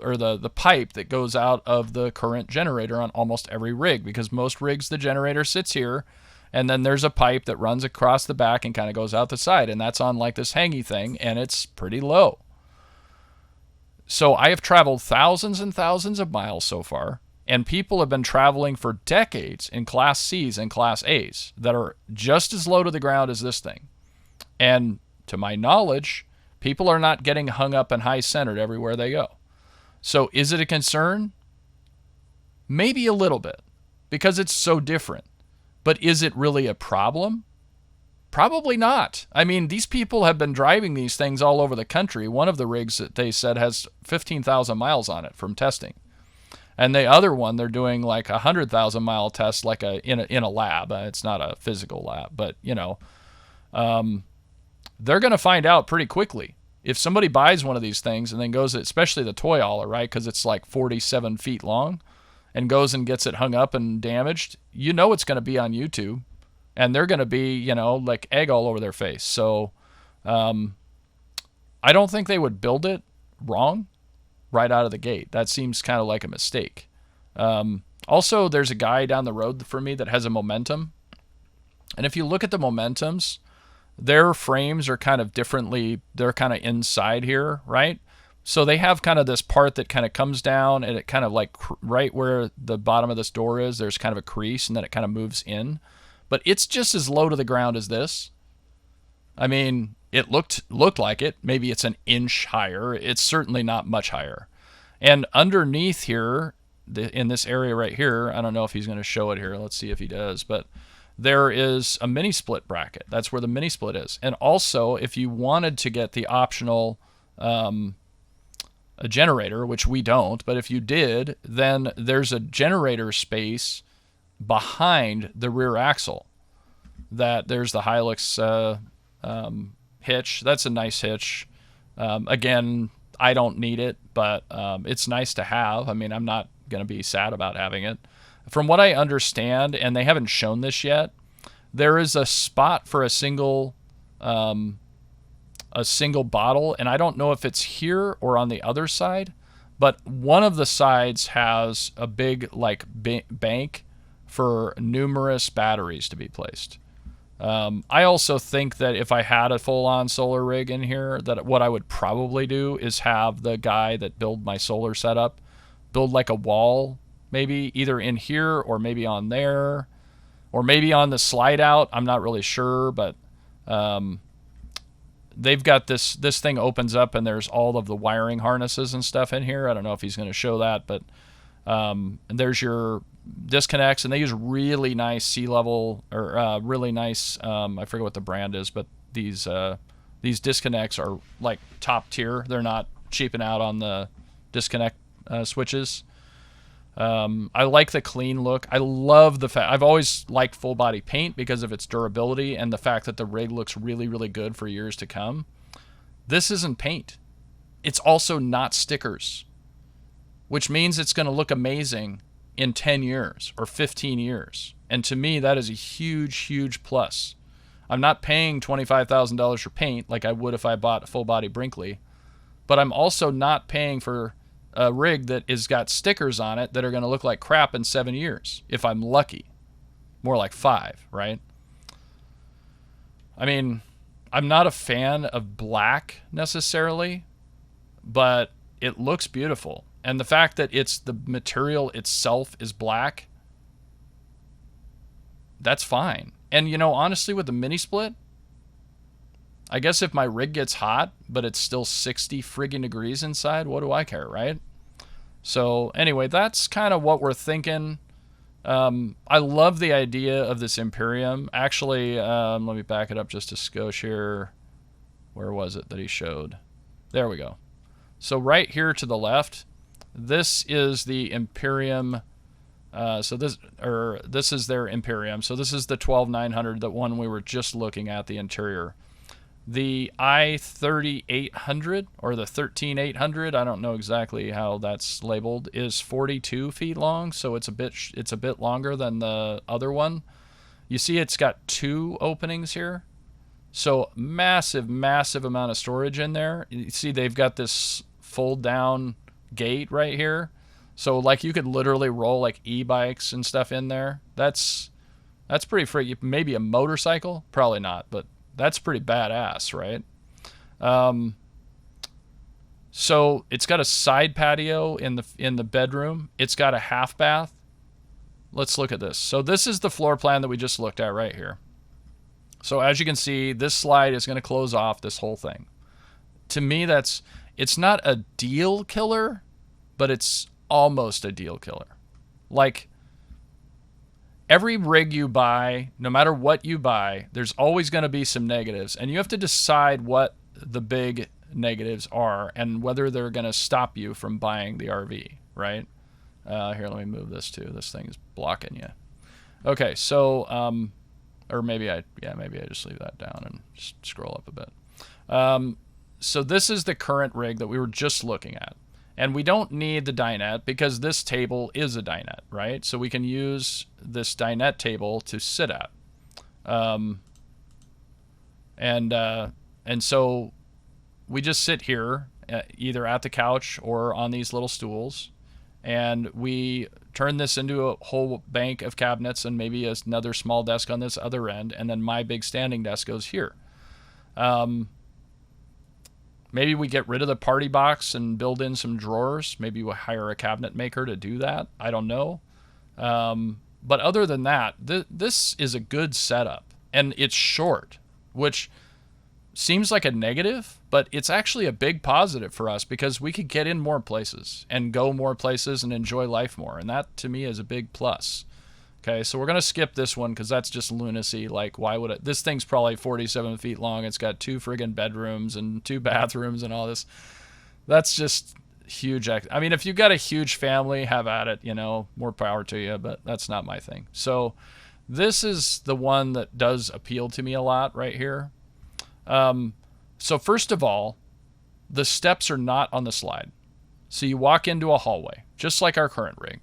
or the pipe that goes out of the current generator on almost every rig, because most rigs the generator sits here and then there's a pipe that runs across the back and kind of goes out the side, and that's on like this hangy thing, and it's pretty low. So I have traveled thousands and thousands of miles so far, and people have been traveling for decades in Class C's and Class A's that are just as low to the ground as this thing. And to my knowledge, people are not getting hung up and high-centered everywhere they go. So is it a concern? Maybe a little bit, because it's so different. But is it really a problem? Probably not. I mean, these people have been driving these things all over the country. One of the rigs that they said has 15,000 miles on it from testing. And the other one, they're doing like a 100,000-mile test like in a lab. It's not a physical lab, but, they're going to find out pretty quickly. If somebody buys one of these things and then goes, especially the toy hauler, right, because it's like 47 feet long, and goes and gets it hung up and damaged, it's going to be on YouTube, and they're going to be, like egg all over their face. So I don't think they would build it wrong right out of the gate. That seems kind of like a mistake. Also, there's a guy down the road for me that has a Momentum, and if you look at the Momentums, their frames are kind of differently. They're kind of inside here, right? So they have kind of this part that kind of comes down, and it kind of like right where the bottom of this door is, there's kind of a crease, and then it kind of moves in. But it's just as low to the ground as this. I mean, it looked like it. Maybe it's an inch higher. It's certainly not much higher. And underneath here, in this area right here, I don't know if he's going to show it here. Let's see if he does. But there is a mini split bracket. That's where the mini split is. And also, if you wanted to get the optional a generator, which we don't, but if you did, then there's a generator space behind the rear axle. There's the Hilux hitch. That's a nice hitch. Again, I don't need it, but it's nice to have. I mean, I'm not going to be sad about having it. From what I understand, and they haven't shown this yet, there is a spot for a single bottle, and I don't know if it's here or on the other side, but one of the sides has a big bank for numerous batteries to be placed. I also think that if I had a full-on solar rig in here, that what I would probably do is have the guy that build my solar setup build like a wall, maybe either in here or maybe on there, or maybe on the slide out. I'm not really sure, but they've got this thing opens up and there's all of the wiring harnesses and stuff in here. I don't know if he's going to show that, but and there's your disconnects, and they use really nice C-level or really nice, I forget what the brand is, but these disconnects are like top tier. They're not cheaping out on the disconnect switches. I like the clean look. I love the fact, I've always liked full body paint because of its durability and the fact that the rig looks really, really good for years to come. This isn't paint. It's also not stickers, which means it's going to look amazing in 10 years or 15 years. And to me, that is a huge, huge plus. I'm not paying $25,000 for paint like I would if I bought a full body Brinkley, but I'm also not paying for a rig that has got stickers on it that are going to look like crap in 7 years, if I'm lucky. More like 5, right? I mean, I'm not a fan of black necessarily, but it looks beautiful. And the fact that the material itself is black, that's fine. And, you know, honestly, with the mini split, I guess if my rig gets hot, but it's still 60 friggin' degrees inside, what do I care, right? So anyway, that's kind of what we're thinking. I love the idea of this Imperium. Actually, let me back it up just a skosh here. Where was it that he showed? There we go. So right here to the left, this is the Imperium. So this is their Imperium. So this is the 12900, the one we were just looking at, the interior. The I3800 or the 13800, I don't know exactly how that's labeled, is 42 feet long, so it's a bit longer than the other one. You see it's got 2 openings here. So massive amount of storage in there. You see they've got this fold down gate right here. So like you could literally roll like e-bikes and stuff in there. That's pretty freaky. Maybe a motorcycle, probably not, but that's pretty badass, right? So it's got a side patio in the bedroom. It's got a half bath. Let's look at this. So this is the floor plan that we just looked at right here. So as you can see, this slide is going to close off this whole thing. To me, it's not a deal killer, but it's almost a deal killer. Like, every rig you buy, no matter what you buy, there's always going to be some negatives. And you have to decide what the big negatives are and whether they're going to stop you from buying the RV, right? Here, let me move this too. This thing is blocking you. Okay, so, or maybe I just leave that down and just scroll up a bit. So this is the current rig that we were just looking at. And we don't need the dinette because this table is a dinette, right? So we can use this dinette table to sit at. And so we just sit here, either at the couch or on these little stools, and we turn this into a whole bank of cabinets and maybe another small desk on this other end, and then my big standing desk goes here. Maybe we get rid of the party box and build in some drawers. Maybe we'll hire a cabinet maker to do that. I don't know. But other than that, this is a good setup. And it's short, which seems like a negative, but it's actually a big positive for us because we could get in more places and go more places and enjoy life more. And that, to me, is a big plus. Okay, so we're going to skip this one because that's just lunacy. Like, why would it? This thing's probably 47 feet long. It's got 2 friggin' bedrooms and 2 bathrooms and all this. That's just huge. I mean, if you've got a huge family, have at it, you know, more power to you, but that's not my thing. So this is the one that does appeal to me a lot right here. So first of all, the steps are not on the slide. So you walk into a hallway, just like our current rig.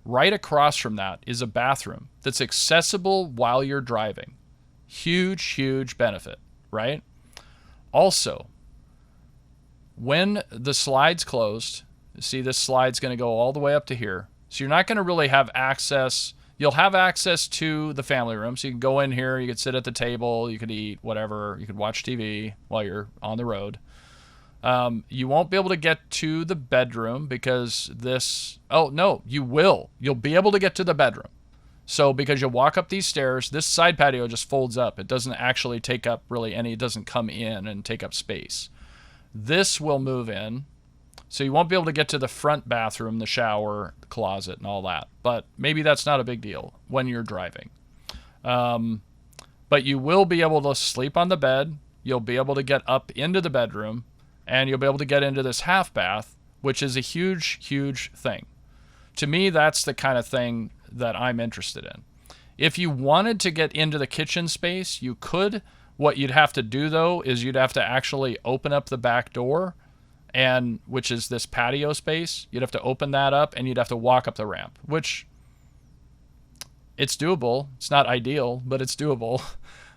Right across from that is a bathroom that's accessible while you're driving. Huge, huge benefit, right? Also, when the slide's closed, see this slide's going to go all the way up to here. So you're not going to really have access. You'll have access to the family room. So you can go in here, you could sit at the table, you could eat, whatever. You could watch TV while you're on the road. You won't be able to get to the bedroom because this... Oh, no, you will. You'll be able to get to the bedroom. So because you'll walk up these stairs, this side patio just folds up. It doesn't actually take up really any... It doesn't come in and take up space. This will move in. So you won't be able to get to the front bathroom, the shower, the closet, and all that. But maybe that's not a big deal when you're driving. But you will be able to sleep on the bed. You'll be able to get up into the bedroom. And you'll be able to get into this half bath, which is a huge, huge thing. To me, that's the kind of thing that I'm interested in. If you wanted to get into the kitchen space, you could. What you'd have to do, though, is you'd have to actually open up the back door, and which is this patio space. You'd have to open that up, and you'd have to walk up the ramp, which It's doable. It's not ideal, but it's doable.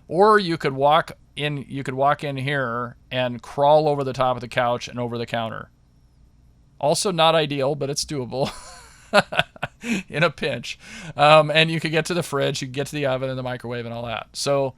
Or you could walk in. You could walk in here and crawl over the top of the couch and over the counter. Also not ideal, but it's doable in a pinch. And you could get to the fridge, you could get to the oven and the microwave and all that. So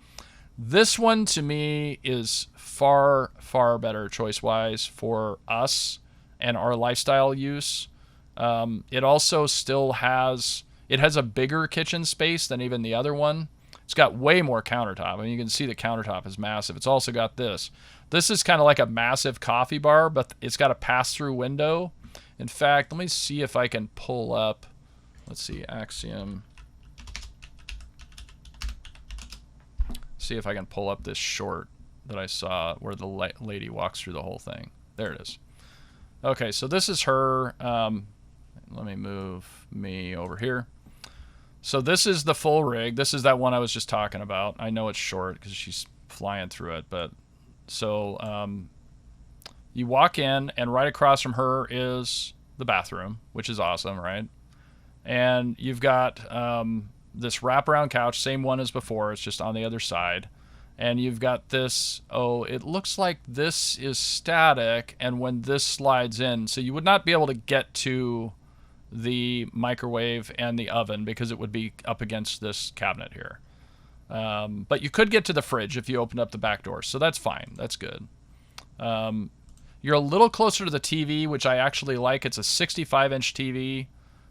this one to me is far, far better choice-wise for us and our lifestyle use. It also still has a bigger kitchen space than even the other one. It's got way more countertop. I mean, you can see the countertop is massive. It's also got this. This is kind of like a massive coffee bar, but it's got a pass-through window. In fact, let me see if I can pull up. Let's see, Axiom. See if I can pull up this short that I saw where the lady walks through the whole thing. There it is. Okay, so this is her. Let me move me over here. So this is the full rig. This is that one I was just talking about. I know it's short because she's flying through it, but so you walk in, and right across from her is the bathroom, which is awesome, right? And you've got this wraparound couch, same one as before. It's just on the other side. And you've got this, it looks like this is static, and when this slides in, so you would not be able to get to the microwave and the oven because it would be up against this cabinet here. But you could get to the fridge if you opened up the back door, so that's fine. That's good. You're a little closer to the TV, which I actually like. It's a 65-inch TV,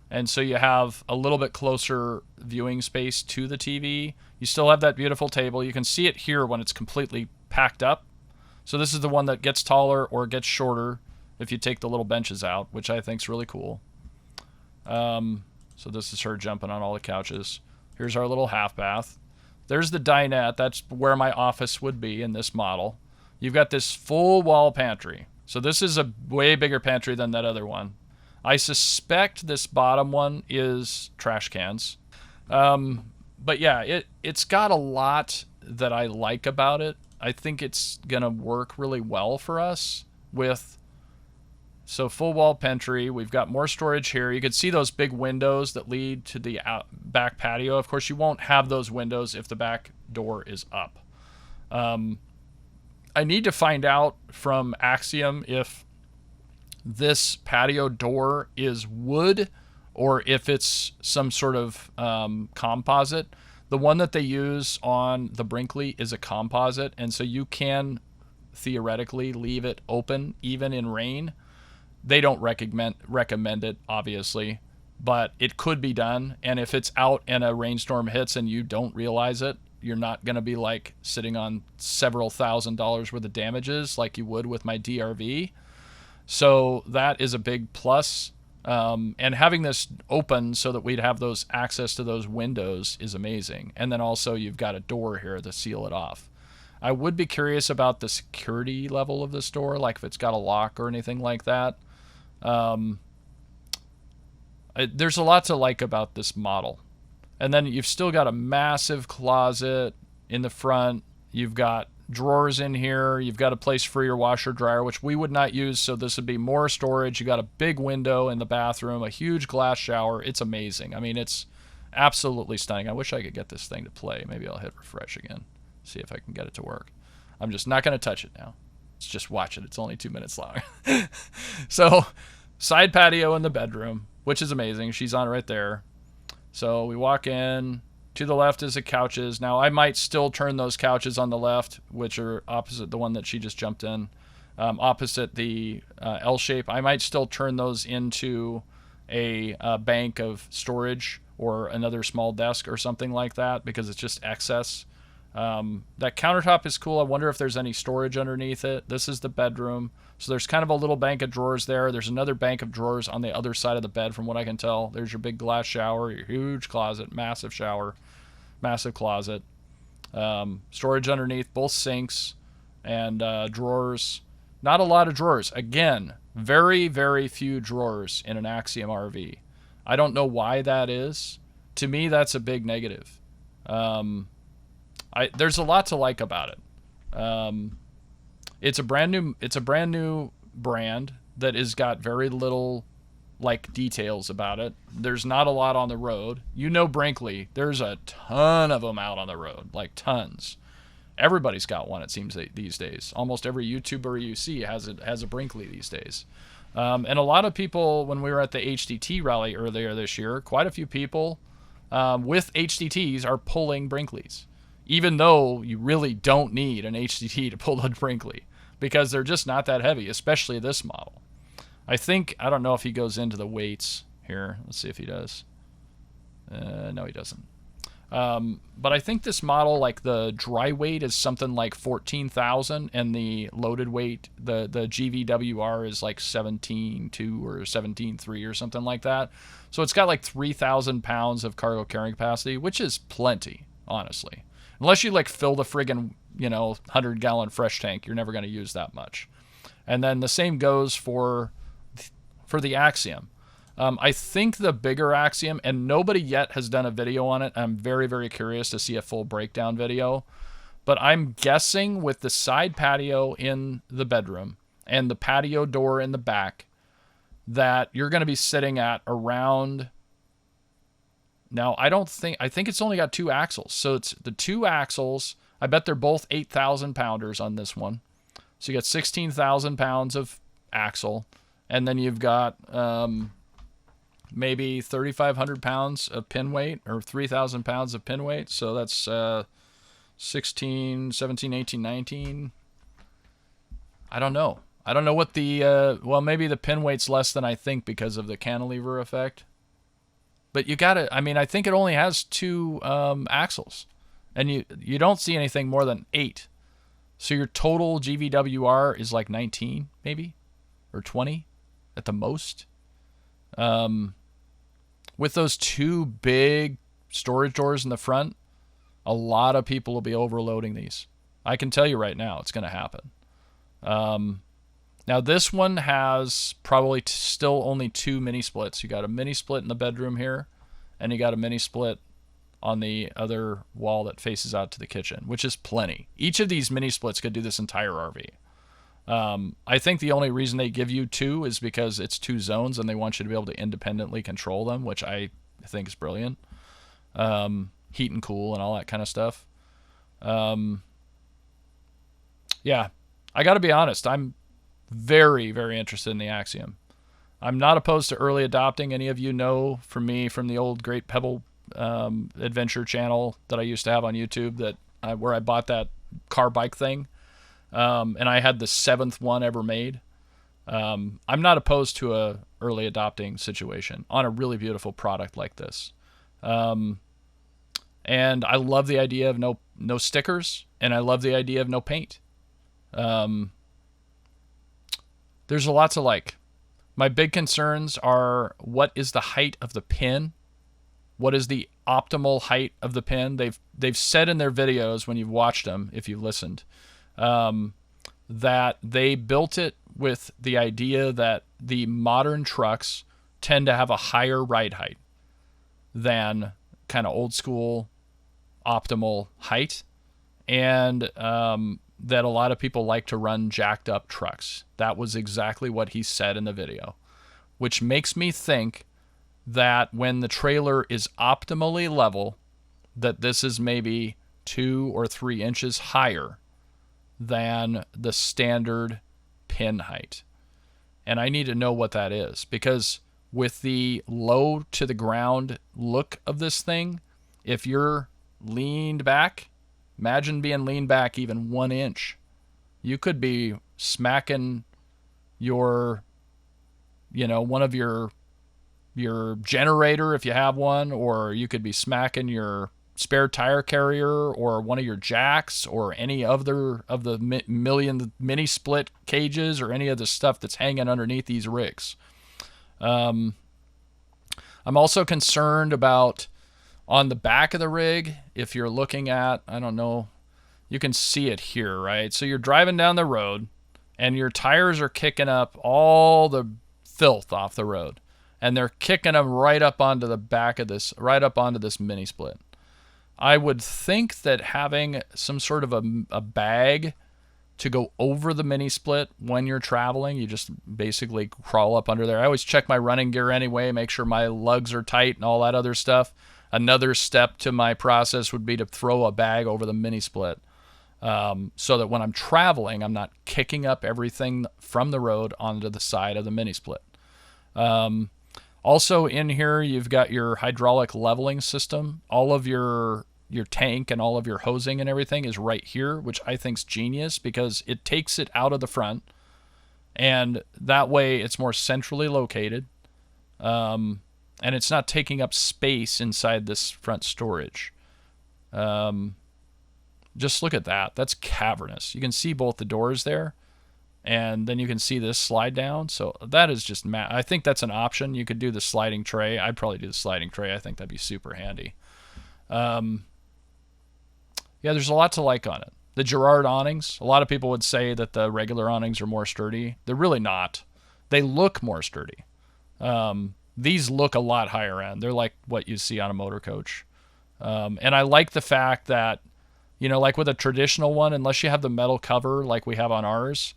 and so you have a little bit closer viewing space to the TV. You still have that beautiful table. You can see it here when it's completely packed up. So this is the one that gets taller or gets shorter if you take the little benches out, which I think is really cool. So this is her jumping on all the couches. Here's our little half bath. There's the dinette. That's where my office would be in this model. You've got this full wall pantry. So this is a way bigger pantry than that other one. I suspect this bottom one is trash cans. But yeah, it's got a lot that I like about it. I think it's going to work really well for us with, so full wall pantry. We've got more storage here. You can see those big windows that lead to the back patio. Of course, you won't have those windows if the back door is up. I need to find out from Axiom if this patio door is wood or if it's some sort of composite. The one that they use on the Brinkley is a composite, and so you can theoretically leave it open even in rain. They don't recommend it, obviously, but it could be done. And if it's out and a rainstorm hits and you don't realize it, you're not going to be like sitting on several $1,000s worth of damages like you would with my DRV. So that is a big plus. And having this open so that we'd have those access to those windows is amazing. And then also you've got a door here to seal it off. I would be curious about the security level of this door, like if it's got a lock or anything like that. There's a lot to like about this model. And then you've still got a massive closet in the front. You've got drawers in here. You've got a place for your washer dryer, which we would not use, so this would be more storage. You got a big window in the bathroom, a huge glass shower. It's amazing. I mean, it's absolutely stunning. I wish I could get this thing to play. Maybe I'll hit refresh again, see if I can get it to work. I'm just not going to touch it now. Let's just watch it. It's only 2 minutes long. So, side patio in the bedroom, which is amazing. She's on right there. So we walk in. To the left is the couches. Now, I might still turn those couches on the left, which are opposite the one that she just jumped in, opposite the L shape. I might still turn those into a bank of storage or another small desk or something like that because it's just excess. That countertop is cool. I wonder if there's any storage underneath it. This is the bedroom. So there's kind of a little bank of drawers there. There's another bank of drawers on the other side of the bed from what I can tell. There's your big glass shower, your huge closet, massive shower, massive closet. Storage underneath, both sinks and drawers. Not a lot of drawers. Again, very, very few drawers in an Axiom RV. I don't know why that is. To me, that's a big negative. There's a lot to like about it. It's a brand new brand that has got very little like details about it. There's not a lot on the road. You know Brinkley, there's a ton of them out on the road, like tons. Everybody's got one, it seems, these days. Almost every YouTuber you see has a Brinkley these days. And a lot of people, when we were at the HDT rally earlier this year, quite a few people with HDTs are pulling Brinkleys, even though you really don't need an HDT to pull a Brinkley because they're just not that heavy, especially this model. I don't know if he goes into the weights here. Let's see if he does. No, he doesn't. But I think this model, like the dry weight is something like 14,000 and the loaded weight, the GVWR is like 17.2 or 17.3 or something like that. So it's got like 3,000 pounds of cargo carrying capacity, which is plenty, honestly. Unless you like fill the friggin', 100-gallon fresh tank, you're never going to use that much. And then the same goes for the Axiom. I think the bigger Axiom, and nobody yet has done a video on it. I'm very, very curious to see a full breakdown video. But I'm guessing with the side patio in the bedroom and the patio door in the back that you're going to be sitting at around... Now, I think it's only got 2 axles. So it's the 2 axles. I bet they're both 8,000 pounders on this one. So you got 16,000 pounds of axle. And then you've got... maybe 3,500 pounds of pin weight or 3,000 pounds of pin weight. So that's 16, 17, 18, 19. I don't know. I don't know what the, well, maybe the pin weight's less than I think because of the cantilever effect. But you got to, I think it only has 2 axles. And you don't see anything more than 8. So your total GVWR is like 19, maybe? Or 20 at the most. With those 2 big storage doors in the front, a lot of people will be overloading these. I can tell you right now, it's going to happen. Now this one has probably still only 2 mini splits. You got a mini split in the bedroom here, and you got a mini split on the other wall that faces out to the kitchen, which is plenty. Each of these mini splits could do this entire RV. I think the only reason they give you 2 is because it's 2 zones and they want you to be able to independently control them, which I think is brilliant. Heat and cool and all that kind of stuff. Yeah, I got to be honest. I'm very, very interested in the Axiom. I'm not opposed to early adopting. Any of you know from me from the old Great Pebble Adventure channel that I used to have on YouTube where I bought that car bike thing. And I had the 7th one ever made. I'm not opposed to a early adopting situation on a really beautiful product like this. And I love the idea of no stickers, and I love the idea of no paint. There's a lot to like. My big concerns are, what is the height of the pin? What is the optimal height of the pin? They've said in their videos when you've watched them, if you've listened, that they built it with the idea that the modern trucks tend to have a higher ride height than kind of old school optimal height, and that a lot of people like to run jacked up trucks. That was exactly what he said in the video, which makes me think that when the trailer is optimally level, that this is maybe 2 or 3 inches higher than the standard pin height. And I need to know what that is, because with the low to the ground look of this thing, if you're leaned back, imagine being leaned back even 1 inch. You could be smacking your, one of your generator if you have one, or you could be smacking your spare tire carrier or one of your jacks or any other of the million mini split cages or any of the stuff that's hanging underneath these rigs. I'm also concerned about on the back of the rig, if you're looking at, I don't know, you can see it here, right? So you're driving down the road and your tires are kicking up all the filth off the road, and they're kicking them right up onto the back of this, right up onto this mini split. I would think that having some sort of a bag to go over the mini split when you're traveling. You just basically crawl up under there. I always check my running gear anyway, make sure my lugs are tight and all that other stuff. Another step to my process would be to throw a bag over the mini split, so that when I'm traveling, I'm not kicking up everything from the road onto the side of the mini split. Also in here, you've got your hydraulic leveling system. All of your tank and all of your hosing and everything is right here, which I think's genius because it takes it out of the front, and that way it's more centrally located, and it's not taking up space inside this front storage. Just look at that. That's cavernous. You can see both the doors there, and then you can see this slide down. So that is just I think that's an option. You could do the sliding tray. I'd probably do the sliding tray. I think that'd be super handy. Yeah, there's a lot to like on it. The Girard awnings, a lot of people would say that the regular awnings are more sturdy. They're really not. They look more sturdy. These look a lot higher end. They're like what you see on a motor coach. And I like the fact that, you know, like with a traditional one, unless you have the metal cover like we have on ours,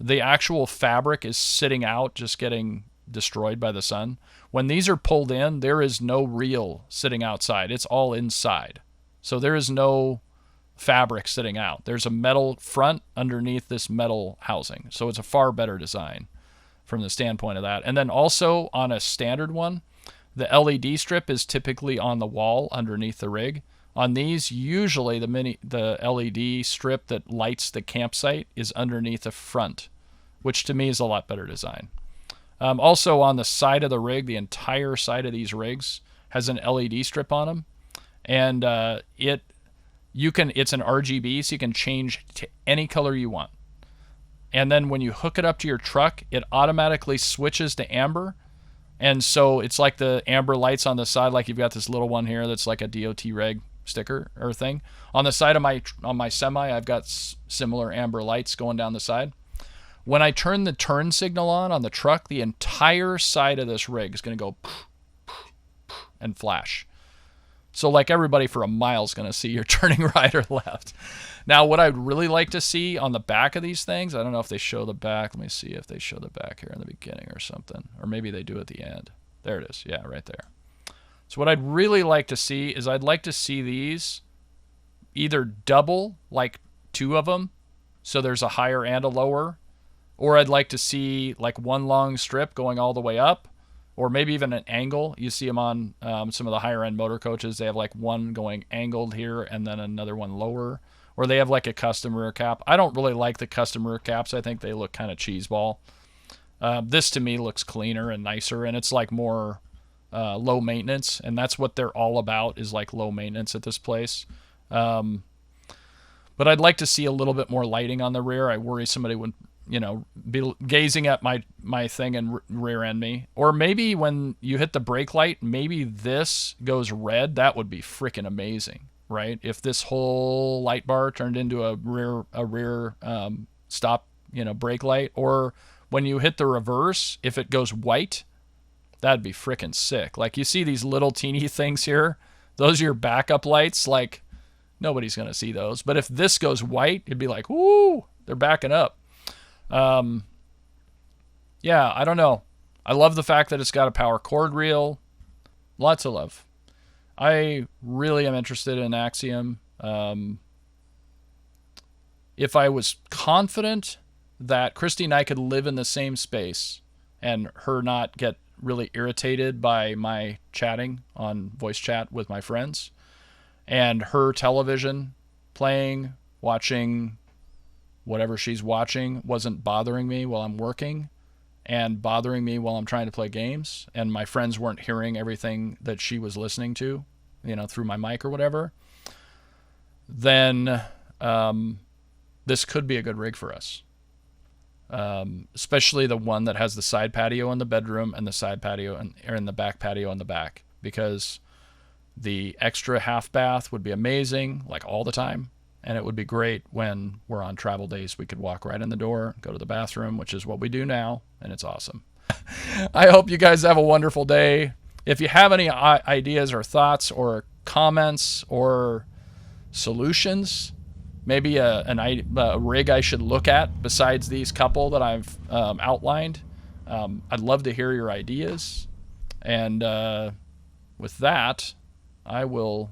the actual fabric is sitting out, just getting destroyed by the sun. When these are pulled in, there is no reel sitting outside. It's all inside. So there is no fabric sitting out. There's a metal front underneath this metal housing. So it's a far better design from the standpoint of that. And then also on a standard one, the LED strip is typically on the wall underneath the rig. On these, usually the LED strip that lights the campsite is underneath the front, which to me is a lot better design. Also on the side of the rig, the entire side of these rigs has an LED strip on them, and it's an RGB, so you can change to any color you want. And then when you hook it up to your truck, it automatically switches to amber. And so it's like the amber lights on the side, like you've got this little one here that's like a DOT reg sticker or thing. On the side of my semi, I've got similar amber lights going down the side. When I turn the turn signal on the truck, the entire side of this rig is going to go and flash. So like everybody for a mile is going to see you're turning right or left. Now, what I'd really like to see on the back of these things, I don't know if they show the back. Let me see if they show the back here in the beginning or something. Or maybe they do at the end. There it is. Yeah, right there. So what I'd really like to see is I'd like to see these either double, like two of them, so there's a higher and a lower, or I'd like to see like one long strip going all the way up, or maybe even an angle. You see them on some of the higher end motor coaches. They have like one going angled here and then another one lower, or they have like a custom rear cap. I don't really like the custom rear caps. I think they look kind of cheeseball. This to me looks cleaner and nicer, and it's like more low maintenance, and that's what they're all about, is like low maintenance at this place. But I'd like to see a little bit more lighting on the rear. I worry somebody would, you know, be gazing at my thing and rear end me. Or maybe when you hit the brake light, maybe this goes red. That would be freaking amazing, right? If this whole light bar turned into a rear stop, you know, brake light. Or when you hit the reverse, if it goes white, that'd be freaking sick. Like you see these little teeny things here, those are your backup lights. Like nobody's going to see those. But if this goes white, it'd be like, woo, they're backing up. Yeah, I don't know. I love the fact that it's got a power cord reel. Lots of love. I really am interested in Axiom. If I was confident that Christy and I could live in the same space and her not get really irritated by my chatting on voice chat with my friends, and her television playing, watching whatever she's watching wasn't bothering me while I'm working and bothering me while I'm trying to play games, and my friends weren't hearing everything that she was listening to, you know, through my mic or whatever, then this could be a good rig for us. Especially the one that has the side patio in the bedroom and the side patio and the back patio in the back, because the extra half bath would be amazing, like all the time. And it would be great when we're on travel days. We could walk right in the door, go to the bathroom, which is what we do now, and it's awesome. I hope you guys have a wonderful day. If you have any ideas or thoughts or comments or solutions, maybe a rig I should look at besides these couple that I've outlined. I'd love to hear your ideas. And with that, I will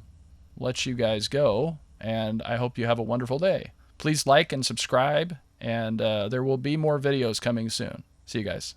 let you guys go, and I hope you have a wonderful day. Please like and subscribe, and there will be more videos coming soon. See you guys.